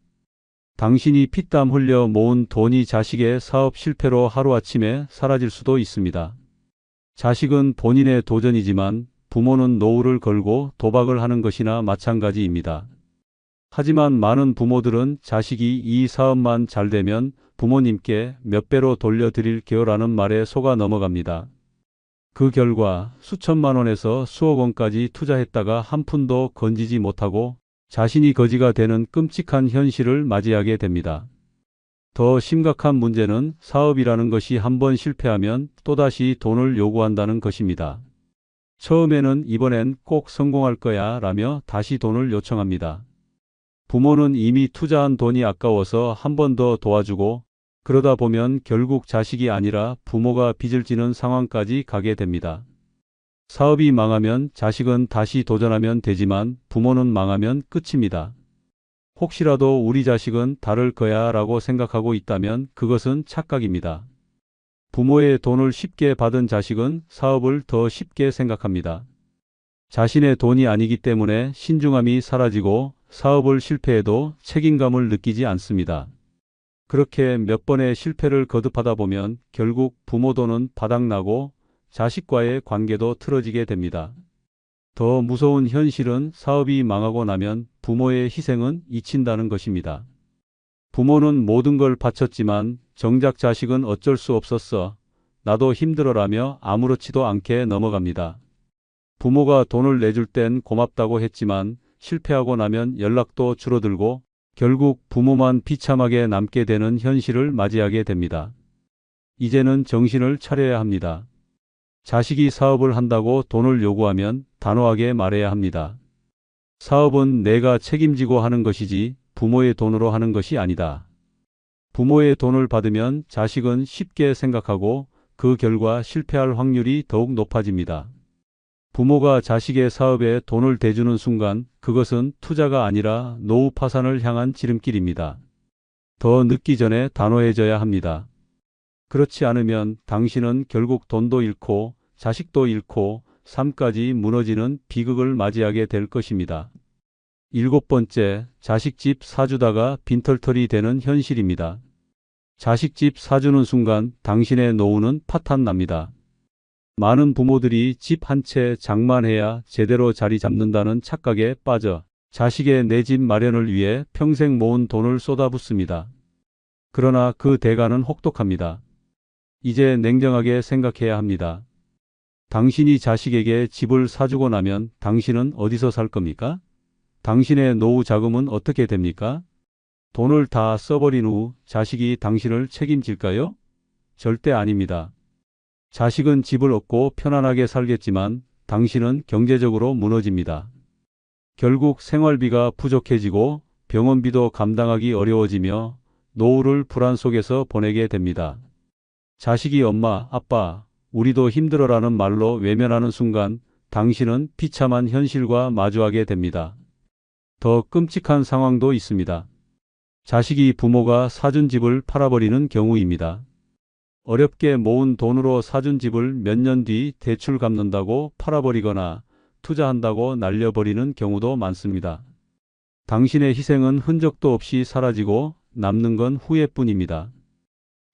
당신이 피땀 흘려 모은 돈이 자식의 사업 실패로 하루아침에 사라질 수도 있습니다. 자식은 본인의 도전이지만 부모는 노후를 걸고 도박을 하는 것이나 마찬가지입니다. 하지만 많은 부모들은 자식이 이 사업만 잘 되면 부모님께 몇 배로 돌려드릴게요라는 말에 속아 넘어갑니다. 그 결과 수천만 원에서 수억 원까지 투자했다가 한 푼도 건지지 못하고 자신이 거지가 되는 끔찍한 현실을 맞이하게 됩니다. 더 심각한 문제는 사업이라는 것이 한번 실패하면 또다시 돈을 요구한다는 것입니다. 처음에는 이번엔 꼭 성공할 거야 라며 다시 돈을 요청합니다. 부모는 이미 투자한 돈이 아까워서 한 번 더 도와주고 그러다 보면 결국 자식이 아니라 부모가 빚을 지는 상황까지 가게 됩니다. 사업이 망하면 자식은 다시 도전하면 되지만 부모는 망하면 끝입니다. 혹시라도 우리 자식은 다를 거야 라고 생각하고 있다면 그것은 착각입니다. 부모의 돈을 쉽게 받은 자식은 사업을 더 쉽게 생각합니다. 자신의 돈이 아니기 때문에 신중함이 사라지고 사업을 실패해도 책임감을 느끼지 않습니다. 그렇게 몇 번의 실패를 거듭하다 보면 결국 부모 돈은 바닥나고 자식과의 관계도 틀어지게 됩니다. 더 무서운 현실은 사업이 망하고 나면 부모의 희생은 잊힌다는 것입니다. 부모는 모든 걸 바쳤지만 정작 자식은 어쩔 수 없었어. 나도 힘들어라며 아무렇지도 않게 넘어갑니다. 부모가 돈을 내줄 땐 고맙다고 했지만 실패하고 나면 연락도 줄어들고 결국 부모만 비참하게 남게 되는 현실을 맞이하게 됩니다. 이제는 정신을 차려야 합니다. 자식이 사업을 한다고 돈을 요구하면 단호하게 말해야 합니다. 사업은 내가 책임지고 하는 것이지 부모의 돈으로 하는 것이 아니다. 부모의 돈을 받으면 자식은 쉽게 생각하고 그 결과 실패할 확률이 더욱 높아집니다. 부모가 자식의 사업에 돈을 대주는 순간 그것은 투자가 아니라 노후 파산을 향한 지름길입니다. 더 늦기 전에 단호해져야 합니다. 그렇지 않으면 당신은 결국 돈도 잃고 자식도 잃고 삶까지 무너지는 비극을 맞이하게 될 것입니다. 7번째, 자식집 사주다가 빈털털이 되는 현실입니다. 자식집 사주는 순간 당신의 노후는 파탄납니다. 많은 부모들이 집 한 채 장만해야 제대로 자리 잡는다는 착각에 빠져 자식의 내 집 마련을 위해 평생 모은 돈을 쏟아붓습니다. 그러나 그 대가는 혹독합니다. 이제 냉정하게 생각해야 합니다. 당신이 자식에게 집을 사주고 나면 당신은 어디서 살 겁니까? 당신의 노후 자금은 어떻게 됩니까? 돈을 다 써버린 후 자식이 당신을 책임질까요? 절대 아닙니다. 자식은 집을 얻고 편안하게 살겠지만 당신은 경제적으로 무너집니다. 결국 생활비가 부족해지고 병원비도 감당하기 어려워지며 노후를 불안 속에서 보내게 됩니다. 자식이 엄마, 아빠, 우리도 힘들어라는 말로 외면하는 순간 당신은 비참한 현실과 마주하게 됩니다. 더 끔찍한 상황도 있습니다. 자식이 부모가 사준 집을 팔아버리는 경우입니다. 어렵게 모은 돈으로 사준 집을 몇 년 뒤 대출 갚는다고 팔아버리거나 투자한다고 날려버리는 경우도 많습니다. 당신의 희생은 흔적도 없이 사라지고 남는 건 후회뿐입니다.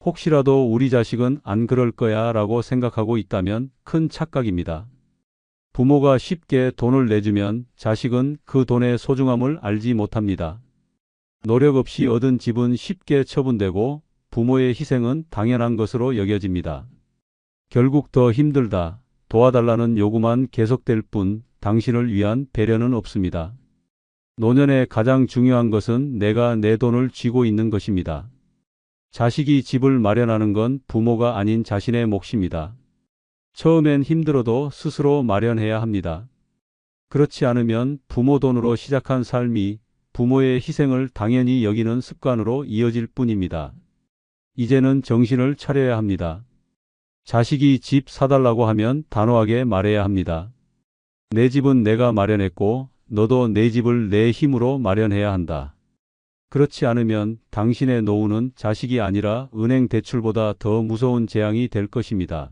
혹시라도 우리 자식은 안 그럴 거야 라고 생각하고 있다면 큰 착각입니다. 부모가 쉽게 돈을 내주면 자식은 그 돈의 소중함을 알지 못합니다. 노력 없이 얻은 집은 쉽게 처분되고 부모의 희생은 당연한 것으로 여겨집니다. 결국 더 힘들다, 도와달라는 요구만 계속될 뿐 당신을 위한 배려는 없습니다. 노년에 가장 중요한 것은 내가 내 돈을 쥐고 있는 것입니다. 자식이 집을 마련하는 건 부모가 아닌 자신의 몫입니다. 처음엔 힘들어도 스스로 마련해야 합니다. 그렇지 않으면 부모 돈으로 시작한 삶이 부모의 희생을 당연히 여기는 습관으로 이어질 뿐입니다. 이제는 정신을 차려야 합니다. 자식이 집 사달라고 하면 단호하게 말해야 합니다. 내 집은 내가 마련했고 너도 내 집을 내 힘으로 마련해야 한다. 그렇지 않으면 당신의 노후는 자식이 아니라 은행 대출보다 더 무서운 재앙이 될 것입니다.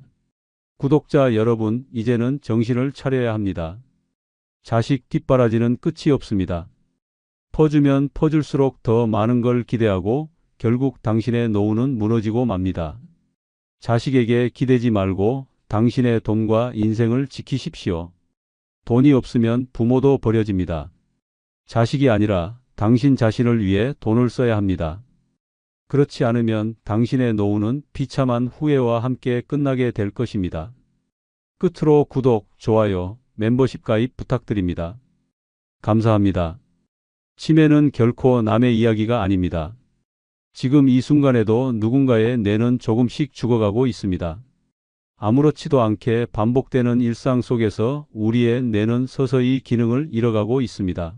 구독자 여러분, 이제는 정신을 차려야 합니다. 자식 뒷바라지는 끝이 없습니다. 퍼주면 퍼줄수록 더 많은 걸 기대하고 결국 당신의 노후는 무너지고 맙니다. 자식에게 기대지 말고 당신의 돈과 인생을 지키십시오. 돈이 없으면 부모도 버려집니다. 자식이 아니라 당신 자신을 위해 돈을 써야 합니다. 그렇지 않으면 당신의 노후는 비참한 후회와 함께 끝나게 될 것입니다. 끝으로 구독, 좋아요, 멤버십 가입 부탁드립니다. 감사합니다. 치매는 결코 남의 이야기가 아닙니다. 지금 이 순간에도 누군가의 뇌는 조금씩 죽어가고 있습니다. 아무렇지도 않게 반복되는 일상 속에서 우리의 뇌는 서서히 기능을 잃어가고 있습니다.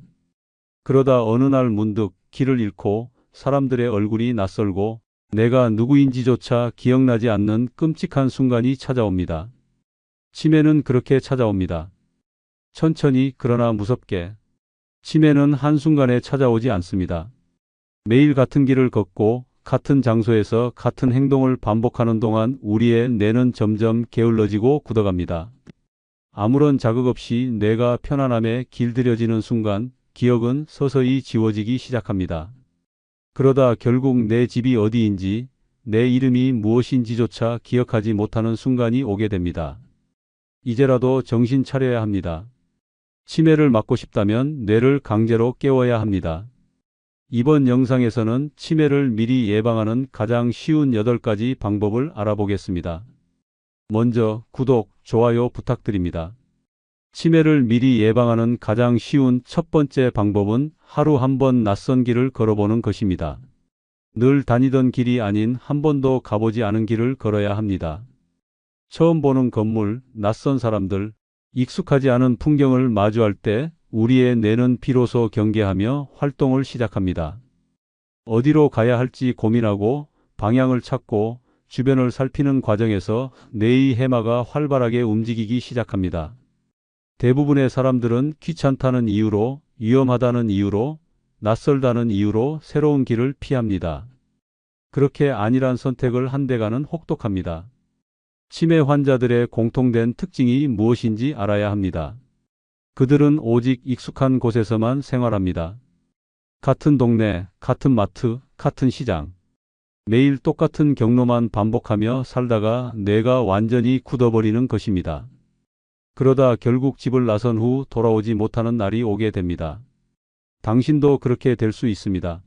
그러다 어느 날 문득 길을 잃고 사람들의 얼굴이 낯설고 내가 누구인지조차 기억나지 않는 끔찍한 순간이 찾아옵니다. 치매는 그렇게 찾아옵니다. 천천히 그러나 무섭게. 치매는 한순간에 찾아오지 않습니다. 매일 같은 길을 걷고 같은 장소에서 같은 행동을 반복하는 동안 우리의 뇌는 점점 게을러지고 굳어갑니다. 아무런 자극 없이 뇌가 편안함에 길들여지는 순간 기억은 서서히 지워지기 시작합니다. 그러다 결국 내 집이 어디인지, 내 이름이 무엇인지조차 기억하지 못하는 순간이 오게 됩니다. 이제라도 정신 차려야 합니다. 치매를 막고 싶다면 뇌를 강제로 깨워야 합니다. 이번 영상에서는 치매를 미리 예방하는 가장 쉬운 8가지 방법을 알아보겠습니다. 먼저 구독, 좋아요 부탁드립니다. 치매를 미리 예방하는 가장 쉬운 첫 번째 방법은 하루 한 번 낯선 길을 걸어보는 것입니다. 늘 다니던 길이 아닌 한 번도 가보지 않은 길을 걸어야 합니다. 처음 보는 건물, 낯선 사람들, 익숙하지 않은 풍경을 마주할 때 우리의 뇌는 비로소 경계하며 활동을 시작합니다. 어디로 가야 할지 고민하고 방향을 찾고 주변을 살피는 과정에서 뇌의 해마가 활발하게 움직이기 시작합니다. 대부분의 사람들은 귀찮다는 이유로, 위험하다는 이유로, 낯설다는 이유로 새로운 길을 피합니다. 그렇게 안일한 선택을 한데가는 혹독합니다. 치매 환자들의 공통된 특징이 무엇인지 알아야 합니다. 그들은 오직 익숙한 곳에서만 생활합니다. 같은 동네, 같은 마트, 같은 시장. 매일 똑같은 경로만 반복하며 살다가 뇌가 완전히 굳어버리는 것입니다. 그러다 결국 집을 나선 후 돌아오지 못하는 날이 오게 됩니다. 당신도 그렇게 될 수 있습니다.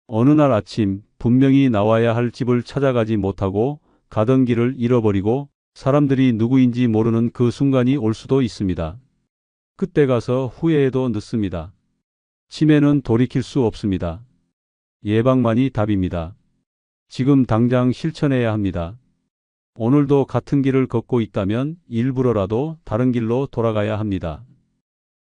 어느 날 아침 분명히 나와야 할 집을 찾아가지 못하고 가던 길을 잃어버리고 사람들이 누구인지 모르는 그 순간이 올 수도 있습니다. 그때 가서 후회해도 늦습니다. 치매는 돌이킬 수 없습니다. 예방만이 답입니다. 지금 당장 실천해야 합니다. 오늘도 같은 길을 걷고 있다면 일부러라도 다른 길로 돌아가야 합니다.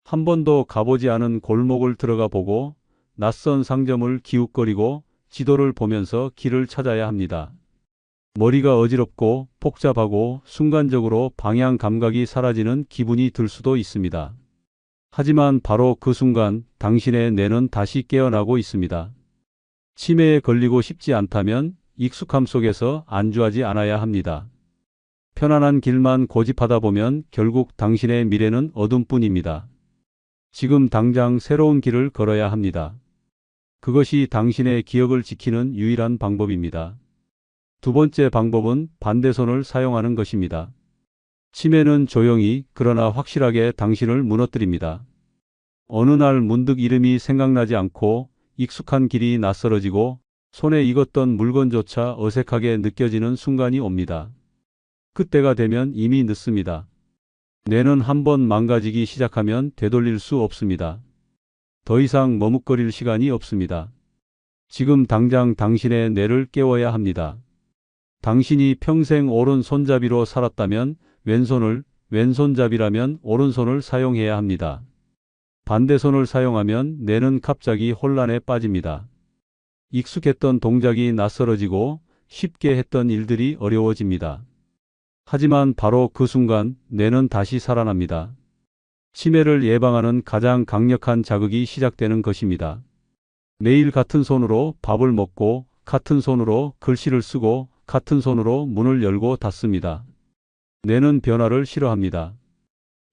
한 번도 가보지 않은 골목을 들어가 보고 낯선 상점을 기웃거리고 지도를 보면서 길을 찾아야 합니다. 머리가 어지럽고 복잡하고 순간적으로 방향 감각이 사라지는 기분이 들 수도 있습니다. 하지만 바로 그 순간 당신의 뇌는 다시 깨어나고 있습니다. 치매에 걸리고 싶지 않다면 익숙함 속에서 안주하지 않아야 합니다. 편안한 길만 고집하다 보면 결국 당신의 미래는 어둠뿐입니다. 지금 당장 새로운 길을 걸어야 합니다. 그것이 당신의 기억을 지키는 유일한 방법입니다. 두 번째 방법은 반대손을 사용하는 것입니다. 치매는 조용히 그러나 확실하게 당신을 무너뜨립니다. 어느 날 문득 이름이 생각나지 않고 익숙한 길이 낯설어지고 손에 익었던 물건조차 어색하게 느껴지는 순간이 옵니다. 그때가 되면 이미 늦습니다. 뇌는 한번 망가지기 시작하면 되돌릴 수 없습니다. 더 이상 머뭇거릴 시간이 없습니다. 지금 당장 당신의 뇌를 깨워야 합니다. 당신이 평생 오른손잡이로 살았다면 왼손을, 왼손잡이라면 오른손을 사용해야 합니다. 반대손을 사용하면 뇌는 갑자기 혼란에 빠집니다. 익숙했던 동작이 낯설어지고 쉽게 했던 일들이 어려워집니다. 하지만 바로 그 순간 뇌는 다시 살아납니다. 치매를 예방하는 가장 강력한 자극이 시작되는 것입니다. 매일 같은 손으로 밥을 먹고 같은 손으로 글씨를 쓰고 같은 손으로 문을 열고 닫습니다. 뇌는 변화를 싫어합니다.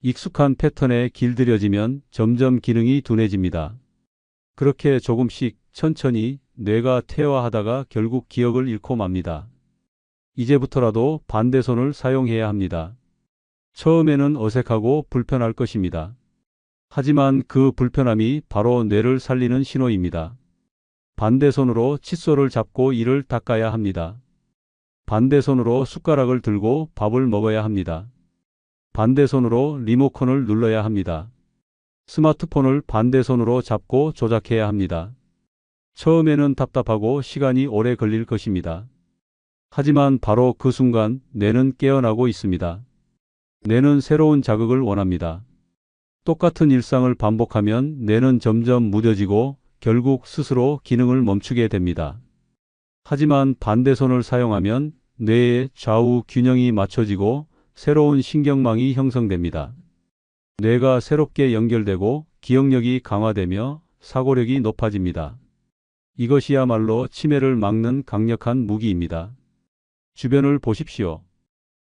익숙한 패턴에 길들여지면 점점 기능이 둔해집니다. 그렇게 조금씩 천천히 뇌가 퇴화하다가 결국 기억을 잃고 맙니다. 이제부터라도 반대손을 사용해야 합니다. 처음에는 어색하고 불편할 것입니다. 하지만 그 불편함이 바로 뇌를 살리는 신호입니다. 반대손으로 칫솔을 잡고 이를 닦아야 합니다. 반대손으로 숟가락을 들고 밥을 먹어야 합니다. 반대손으로 리모컨을 눌러야 합니다. 스마트폰을 반대손으로 잡고 조작해야 합니다. 처음에는 답답하고 시간이 오래 걸릴 것입니다. 하지만 바로 그 순간 뇌는 깨어나고 있습니다. 뇌는 새로운 자극을 원합니다. 똑같은 일상을 반복하면 뇌는 점점 무뎌지고 결국 스스로 기능을 멈추게 됩니다. 하지만 반대손을 사용하면 뇌의 좌우 균형이 맞춰지고 새로운 신경망이 형성됩니다. 뇌가 새롭게 연결되고 기억력이 강화되며 사고력이 높아집니다. 이것이야말로 치매를 막는 강력한 무기입니다. 주변을 보십시오.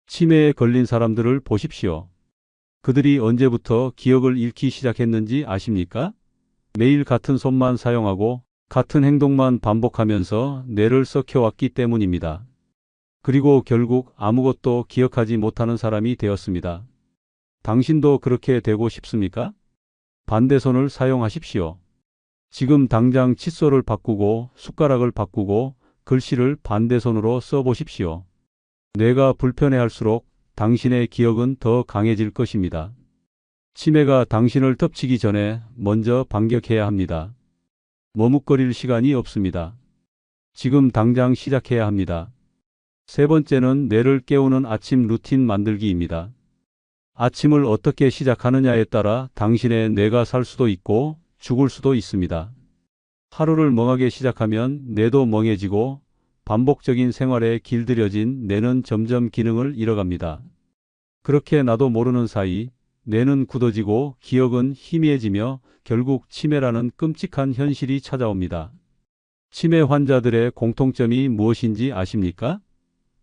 치매에 걸린 사람들을 보십시오. 그들이 언제부터 기억을 잃기 시작했는지 아십니까? 매일 같은 손만 사용하고 같은 행동만 반복하면서 뇌를 썩혀왔기 때문입니다. 그리고 결국 아무것도 기억하지 못하는 사람이 되었습니다. 당신도 그렇게 되고 싶습니까? 반대손을 사용하십시오. 지금 당장 칫솔을 바꾸고 숟가락을 바꾸고 글씨를 반대손으로 써보십시오. 뇌가 불편해할수록 당신의 기억은 더 강해질 것입니다. 치매가 당신을 덮치기 전에 먼저 반격해야 합니다. 머뭇거릴 시간이 없습니다. 지금 당장 시작해야 합니다. 세 번째는 뇌를 깨우는 아침 루틴 만들기입니다. 아침을 어떻게 시작하느냐에 따라 당신의 뇌가 살 수도 있고 죽을 수도 있습니다. 하루를 멍하게 시작하면 뇌도 멍해지고 반복적인 생활에 길들여진 뇌는 점점 기능을 잃어갑니다. 그렇게 나도 모르는 사이 뇌는 굳어지고 기억은 희미해지며 결국 치매라는 끔찍한 현실이 찾아옵니다. 치매 환자들의 공통점이 무엇인지 아십니까?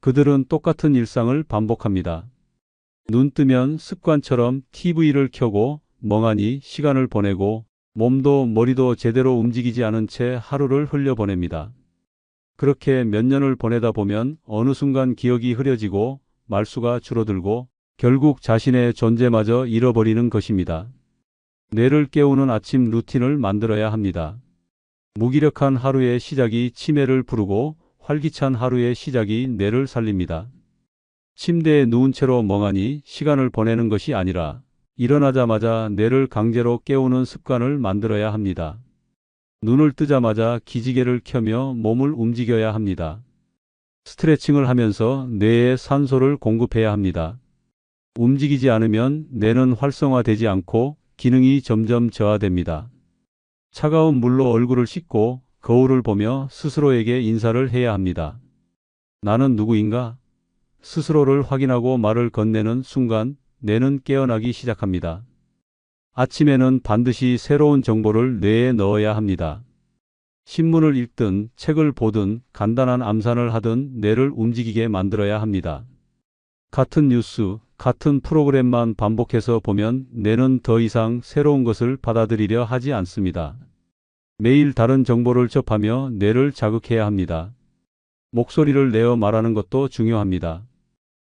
그들은 똑같은 일상을 반복합니다. 눈 뜨면 습관처럼 TV를 켜고 멍하니 시간을 보내고 몸도 머리도 제대로 움직이지 않은 채 하루를 흘려보냅니다. 그렇게 몇 년을 보내다 보면 어느 순간 기억이 흐려지고 말수가 줄어들고 결국 자신의 존재마저 잃어버리는 것입니다. 뇌를 깨우는 아침 루틴을 만들어야 합니다. 무기력한 하루의 시작이 치매를 부르고 활기찬 하루의 시작이 뇌를 살립니다. 침대에 누운 채로 멍하니 시간을 보내는 것이 아니라 일어나자마자 뇌를 강제로 깨우는 습관을 만들어야 합니다. 눈을 뜨자마자 기지개를 켜며 몸을 움직여야 합니다. 스트레칭을 하면서 뇌에 산소를 공급해야 합니다. 움직이지 않으면 뇌는 활성화되지 않고 기능이 점점 저하됩니다. 차가운 물로 얼굴을 씻고 거울을 보며 스스로에게 인사를 해야 합니다. 나는 누구인가? 스스로를 확인하고 말을 건네는 순간 뇌는 깨어나기 시작합니다. 아침에는 반드시 새로운 정보를 뇌에 넣어야 합니다. 신문을 읽든 책을 보든 간단한 암산을 하든 뇌를 움직이게 만들어야 합니다. 같은 뉴스, 같은 프로그램만 반복해서 보면 뇌는 더 이상 새로운 것을 받아들이려 하지 않습니다. 매일 다른 정보를 접하며 뇌를 자극해야 합니다. 목소리를 내어 말하는 것도 중요합니다.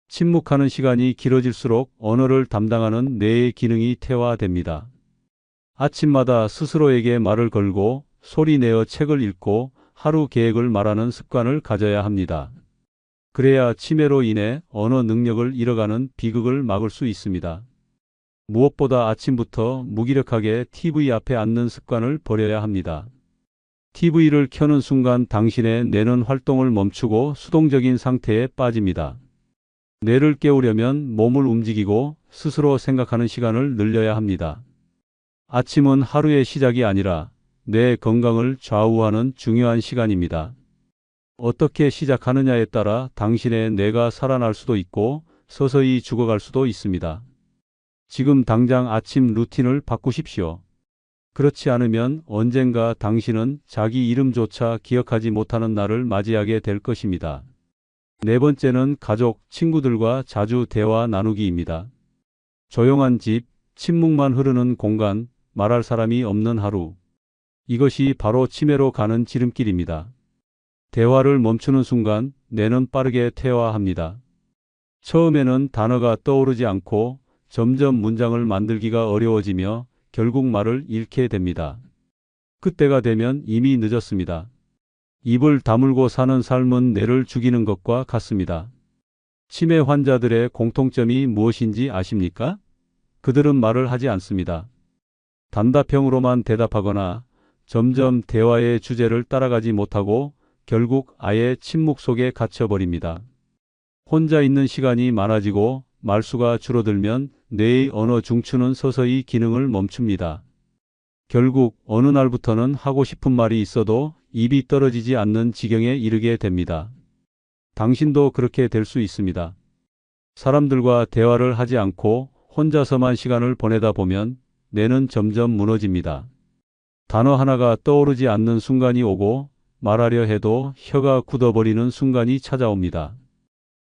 침묵하는 시간이 길어질수록 언어를 담당하는 뇌의 기능이 퇴화됩니다. 아침마다 스스로에게 말을 걸고 소리 내어 책을 읽고 하루 계획을 말하는 습관을 가져야 합니다. 그래야 치매로 인해 언어 능력을 잃어가는 비극을 막을 수 있습니다. 무엇보다 아침부터 무기력하게 TV 앞에 앉는 습관을 버려야 합니다. TV를 켜는 순간 당신의 뇌는 활동을 멈추고 수동적인 상태에 빠집니다. 뇌를 깨우려면 몸을 움직이고 스스로 생각하는 시간을 늘려야 합니다. 아침은 하루의 시작이 아니라 뇌 건강을 좌우하는 중요한 시간입니다. 어떻게 시작하느냐에 따라 당신의 뇌가 살아날 수도 있고 서서히 죽어갈 수도 있습니다. 지금 당장 아침 루틴을 바꾸십시오. 그렇지 않으면 언젠가 당신은 자기 이름조차 기억하지 못하는 날을 맞이하게 될 것입니다. 네 번째는 가족, 친구들과 자주 대화 나누기입니다. 조용한 집, 침묵만 흐르는 공간, 말할 사람이 없는 하루. 이것이 바로 치매로 가는 지름길입니다. 대화를 멈추는 순간 뇌는 빠르게 퇴화합니다. 처음에는 단어가 떠오르지 않고 점점 문장을 만들기가 어려워지며 결국 말을 잃게 됩니다. 그때가 되면 이미 늦었습니다. 입을 다물고 사는 삶은 뇌를 죽이는 것과 같습니다. 치매 환자들의 공통점이 무엇인지 아십니까? 그들은 말을 하지 않습니다. 단답형으로만 대답하거나 점점 대화의 주제를 따라가지 못하고 결국 아예 침묵 속에 갇혀버립니다. 혼자 있는 시간이 많아지고 말수가 줄어들면 뇌의 언어 중추는 서서히 기능을 멈춥니다. 결국 어느 날부터는 하고 싶은 말이 있어도 입이 떨어지지 않는 지경에 이르게 됩니다. 당신도 그렇게 될 수 있습니다. 사람들과 대화를 하지 않고 혼자서만 시간을 보내다 보면 뇌는 점점 무너집니다. 단어 하나가 떠오르지 않는 순간이 오고 말하려 해도 혀가 굳어버리는 순간이 찾아옵니다.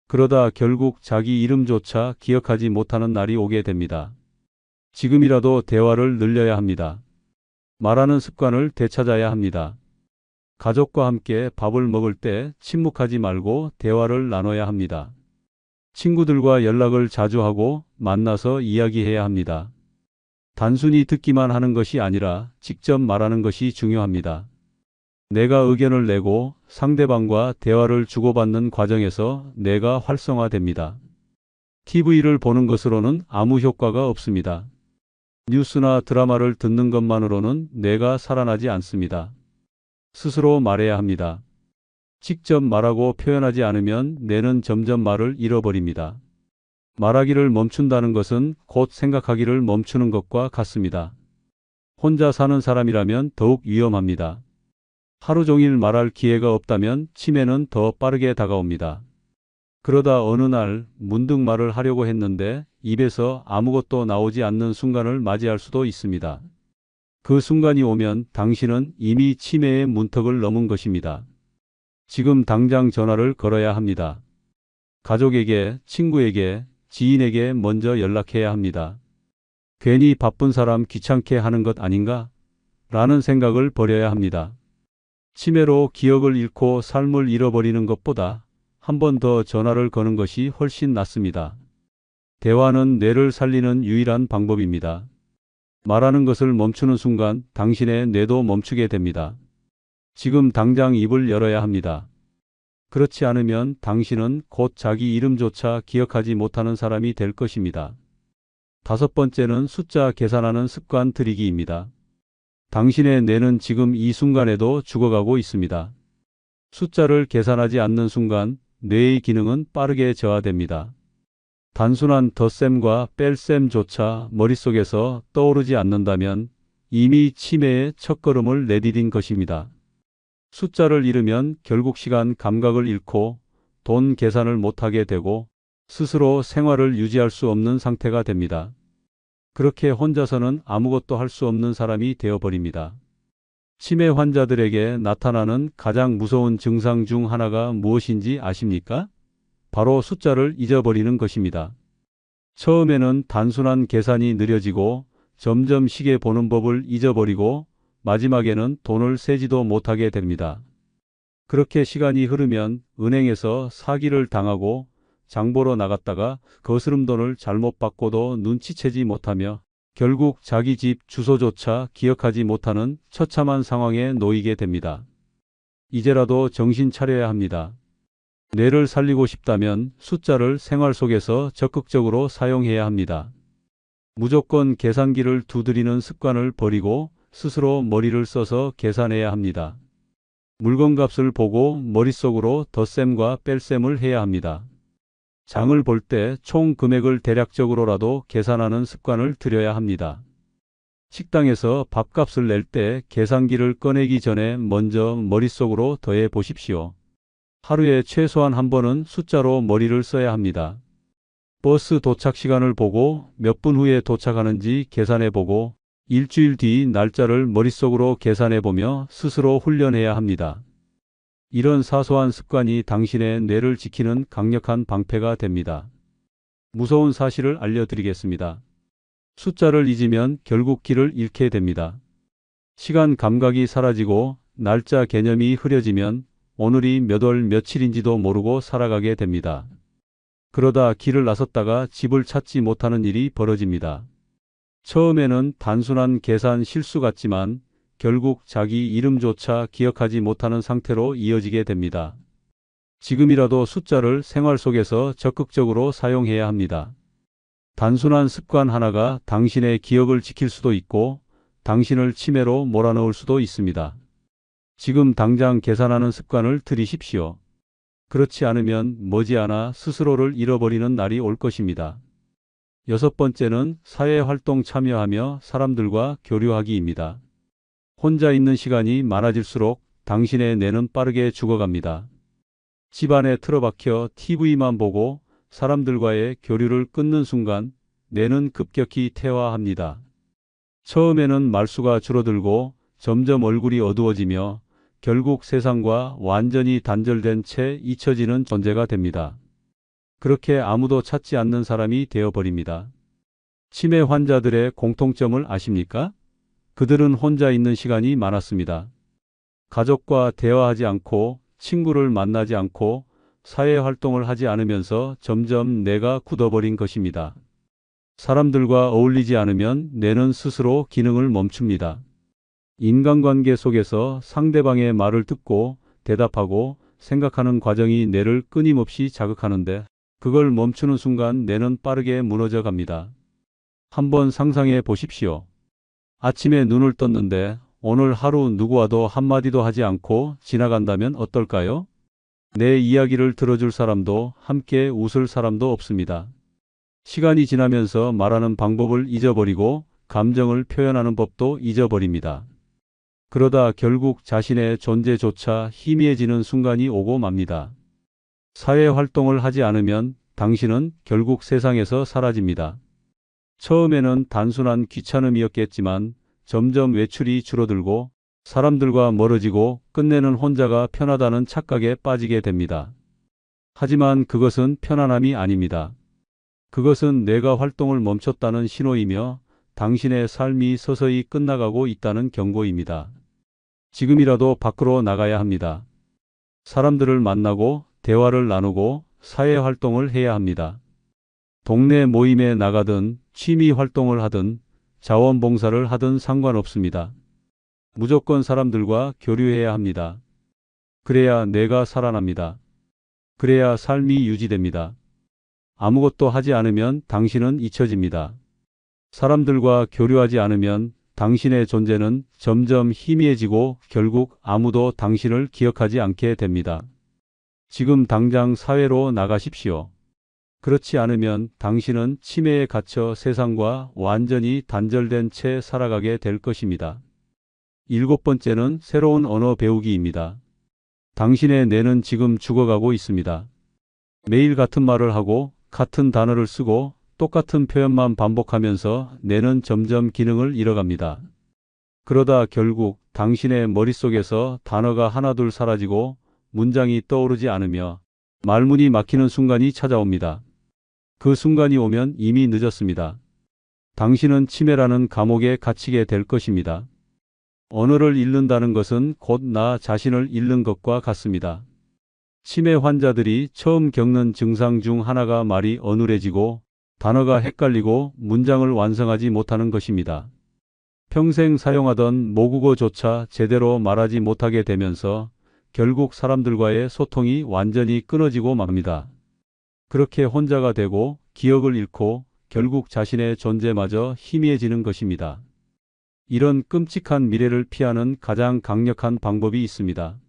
그러다 결국 자기 이름조차 기억하지 못하는 날이 오게 됩니다. 지금이라도 대화를 늘려야 합니다. 말하는 습관을 되찾아야 합니다. 가족과 함께 밥을 먹을 때 침묵하지 말고 대화를 나눠야 합니다. 친구들과 연락을 자주 하고 만나서 이야기해야 합니다. 단순히 듣기만 하는 것이 아니라 직접 말하는 것이 중요합니다. 내가 의견을 내고 상대방과 대화를 주고받는 과정에서 뇌가 활성화됩니다. TV를 보는 것으로는 아무 효과가 없습니다. 뉴스나 드라마를 듣는 것만으로는 뇌가 살아나지 않습니다. 스스로 말해야 합니다. 직접 말하고 표현하지 않으면 뇌는 점점 말을 잃어버립니다. 말하기를 멈춘다는 것은 곧 생각하기를 멈추는 것과 같습니다. 혼자 사는 사람이라면 더욱 위험합니다. 하루 종일 말할 기회가 없다면 치매는 더 빠르게 다가옵니다. 그러다 어느 날 문득 말을 하려고 했는데 입에서 아무것도 나오지 않는 순간을 맞이할 수도 있습니다. 그 순간이 오면 당신은 이미 치매의 문턱을 넘은 것입니다. 지금 당장 전화를 걸어야 합니다. 가족에게, 친구에게, 지인에게 먼저 연락해야 합니다. 괜히 바쁜 사람 귀찮게 하는 것 아닌가? 라는 생각을 버려야 합니다. 치매로 기억을 잃고 삶을 잃어버리는 것보다 한 번 더 전화를 거는 것이 훨씬 낫습니다. 대화는 뇌를 살리는 유일한 방법입니다. 말하는 것을 멈추는 순간 당신의 뇌도 멈추게 됩니다. 지금 당장 입을 열어야 합니다. 그렇지 않으면 당신은 곧 자기 이름조차 기억하지 못하는 사람이 될 것입니다. 5번째는 숫자 계산하는 습관 들이기입니다. 당신의 뇌는 지금 이 순간에도 죽어가고 있습니다. 숫자를 계산하지 않는 순간 뇌의 기능은 빠르게 저하됩니다. 단순한 덧셈과 뺄셈조차 머릿속에서 떠오르지 않는다면 이미 치매의 첫걸음을 내디딘 것입니다. 숫자를 잃으면 결국 시간 감각을 잃고 돈 계산을 못하게 되고 스스로 생활을 유지할 수 없는 상태가 됩니다. 그렇게 혼자서는 아무것도 할 수 없는 사람이 되어버립니다. 치매 환자들에게 나타나는 가장 무서운 증상 중 하나가 무엇인지 아십니까? 바로 숫자를 잊어버리는 것입니다. 처음에는 단순한 계산이 느려지고 점점 시계 보는 법을 잊어버리고 마지막에는 돈을 세지도 못하게 됩니다. 그렇게 시간이 흐르면 은행에서 사기를 당하고 장보러 나갔다가 거스름돈을 잘못 받고도 눈치채지 못하며 결국 자기 집 주소조차 기억하지 못하는 처참한 상황에 놓이게 됩니다. 이제라도 정신 차려야 합니다. 뇌를 살리고 싶다면 숫자를 생활 속에서 적극적으로 사용해야 합니다. 무조건 계산기를 두드리는 습관을 버리고 스스로 머리를 써서 계산해야 합니다. 물건값을 보고 머릿속으로 덧셈과 뺄셈을 해야 합니다. 장을 볼 때 총 금액을 대략적으로라도 계산하는 습관을 들여야 합니다. 식당에서 밥값을 낼 때 계산기를 꺼내기 전에 먼저 머릿속으로 더해 보십시오. 하루에 최소한 한 번은 숫자로 머리를 써야 합니다. 버스 도착 시간을 보고 몇 분 후에 도착하는지 계산해 보고 일주일 뒤 날짜를 머릿속으로 계산해 보며 스스로 훈련해야 합니다. 이런 사소한 습관이 당신의 뇌를 지키는 강력한 방패가 됩니다. 무서운 사실을 알려드리겠습니다. 숫자를 잊으면 결국 길을 잃게 됩니다. 시간 감각이 사라지고 날짜 개념이 흐려지면 오늘이 몇 월 며칠인지도 모르고 살아가게 됩니다. 그러다 길을 나섰다가 집을 찾지 못하는 일이 벌어집니다. 처음에는 단순한 계산 실수 같지만 결국 자기 이름조차 기억하지 못하는 상태로 이어지게 됩니다. 지금이라도 숫자를 생활 속에서 적극적으로 사용해야 합니다. 단순한 습관 하나가 당신의 기억을 지킬 수도 있고 당신을 치매로 몰아넣을 수도 있습니다. 지금 당장 계산하는 습관을 들이십시오. 그렇지 않으면 머지않아 스스로를 잃어버리는 날이 올 것입니다. 6번째는 사회활동 참여하며 사람들과 교류하기입니다. 혼자 있는 시간이 많아질수록 당신의 뇌는 빠르게 죽어갑니다. 집안에 틀어박혀 TV만 보고 사람들과의 교류를 끊는 순간 뇌는 급격히 퇴화합니다. 처음에는 말수가 줄어들고 점점 얼굴이 어두워지며 결국 세상과 완전히 단절된 채 잊혀지는 존재가 됩니다. 그렇게 아무도 찾지 않는 사람이 되어버립니다. 치매 환자들의 공통점을 아십니까? 그들은 혼자 있는 시간이 많았습니다. 가족과 대화하지 않고 친구를 만나지 않고 사회활동을 하지 않으면서 점점 뇌가 굳어버린 것입니다. 사람들과 어울리지 않으면 뇌는 스스로 기능을 멈춥니다. 인간관계 속에서 상대방의 말을 듣고 대답하고 생각하는 과정이 뇌를 끊임없이 자극하는데 그걸 멈추는 순간 뇌는 빠르게 무너져 갑니다. 한번 상상해 보십시오. 아침에 눈을 떴는데 오늘 하루 누구와도 한마디도 하지 않고 지나간다면 어떨까요? 내 이야기를 들어줄 사람도 함께 웃을 사람도 없습니다. 시간이 지나면서 말하는 방법을 잊어버리고 감정을 표현하는 법도 잊어버립니다. 그러다 결국 자신의 존재조차 희미해지는 순간이 오고 맙니다. 사회 활동을 하지 않으면 당신은 결국 세상에서 사라집니다. 처음에는 단순한 귀찮음이었겠지만 점점 외출이 줄어들고 사람들과 멀어지고 끝내는 혼자가 편하다는 착각에 빠지게 됩니다. 하지만 그것은 편안함이 아닙니다. 그것은 내가 활동을 멈췄다는 신호이며 당신의 삶이 서서히 끝나가고 있다는 경고입니다. 지금이라도 밖으로 나가야 합니다. 사람들을 만나고 대화를 나누고 사회 활동을 해야 합니다. 동네 모임에 나가든 취미 활동을 하든 자원봉사를 하든 상관없습니다. 무조건 사람들과 교류해야 합니다. 그래야 내가 살아납니다. 그래야 삶이 유지됩니다. 아무것도 하지 않으면 당신은 잊혀집니다. 사람들과 교류하지 않으면 당신의 존재는 점점 희미해지고 결국 아무도 당신을 기억하지 않게 됩니다. 지금 당장 사회로 나가십시오. 그렇지 않으면 당신은 치매에 갇혀 세상과 완전히 단절된 채 살아가게 될 것입니다. 7번째는 새로운 언어 배우기입니다. 당신의 뇌는 지금 죽어가고 있습니다. 매일 같은 말을 하고 같은 단어를 쓰고 똑같은 표현만 반복하면서 뇌는 점점 기능을 잃어갑니다. 그러다 결국 당신의 머릿속에서 단어가 하나둘 사라지고 문장이 떠오르지 않으며 말문이 막히는 순간이 찾아옵니다. 그 순간이 오면 이미 늦었습니다. 당신은 치매라는 감옥에 갇히게 될 것입니다. 언어를 잃는다는 것은 곧 나 자신을 잃는 것과 같습니다. 치매 환자들이 처음 겪는 증상 중 하나가 말이 어눌해지고 단어가 헷갈리고 문장을 완성하지 못하는 것입니다. 평생 사용하던 모국어조차 제대로 말하지 못하게 되면서 결국 사람들과의 소통이 완전히 끊어지고 맙니다. 그렇게 혼자가 되고 기억을 잃고 결국 자신의 존재마저 희미해지는 것입니다. 이런 끔찍한 미래를 피하는 가장 강력한 방법이 있습니다.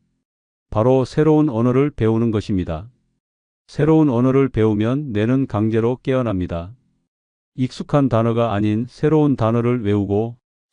바로 새로운 언어를 배우는 것입니다. 새로운 언어를 배우면 뇌는 강제로 깨어납니다. 익숙한 단어가 아닌 새로운 단어를 외우고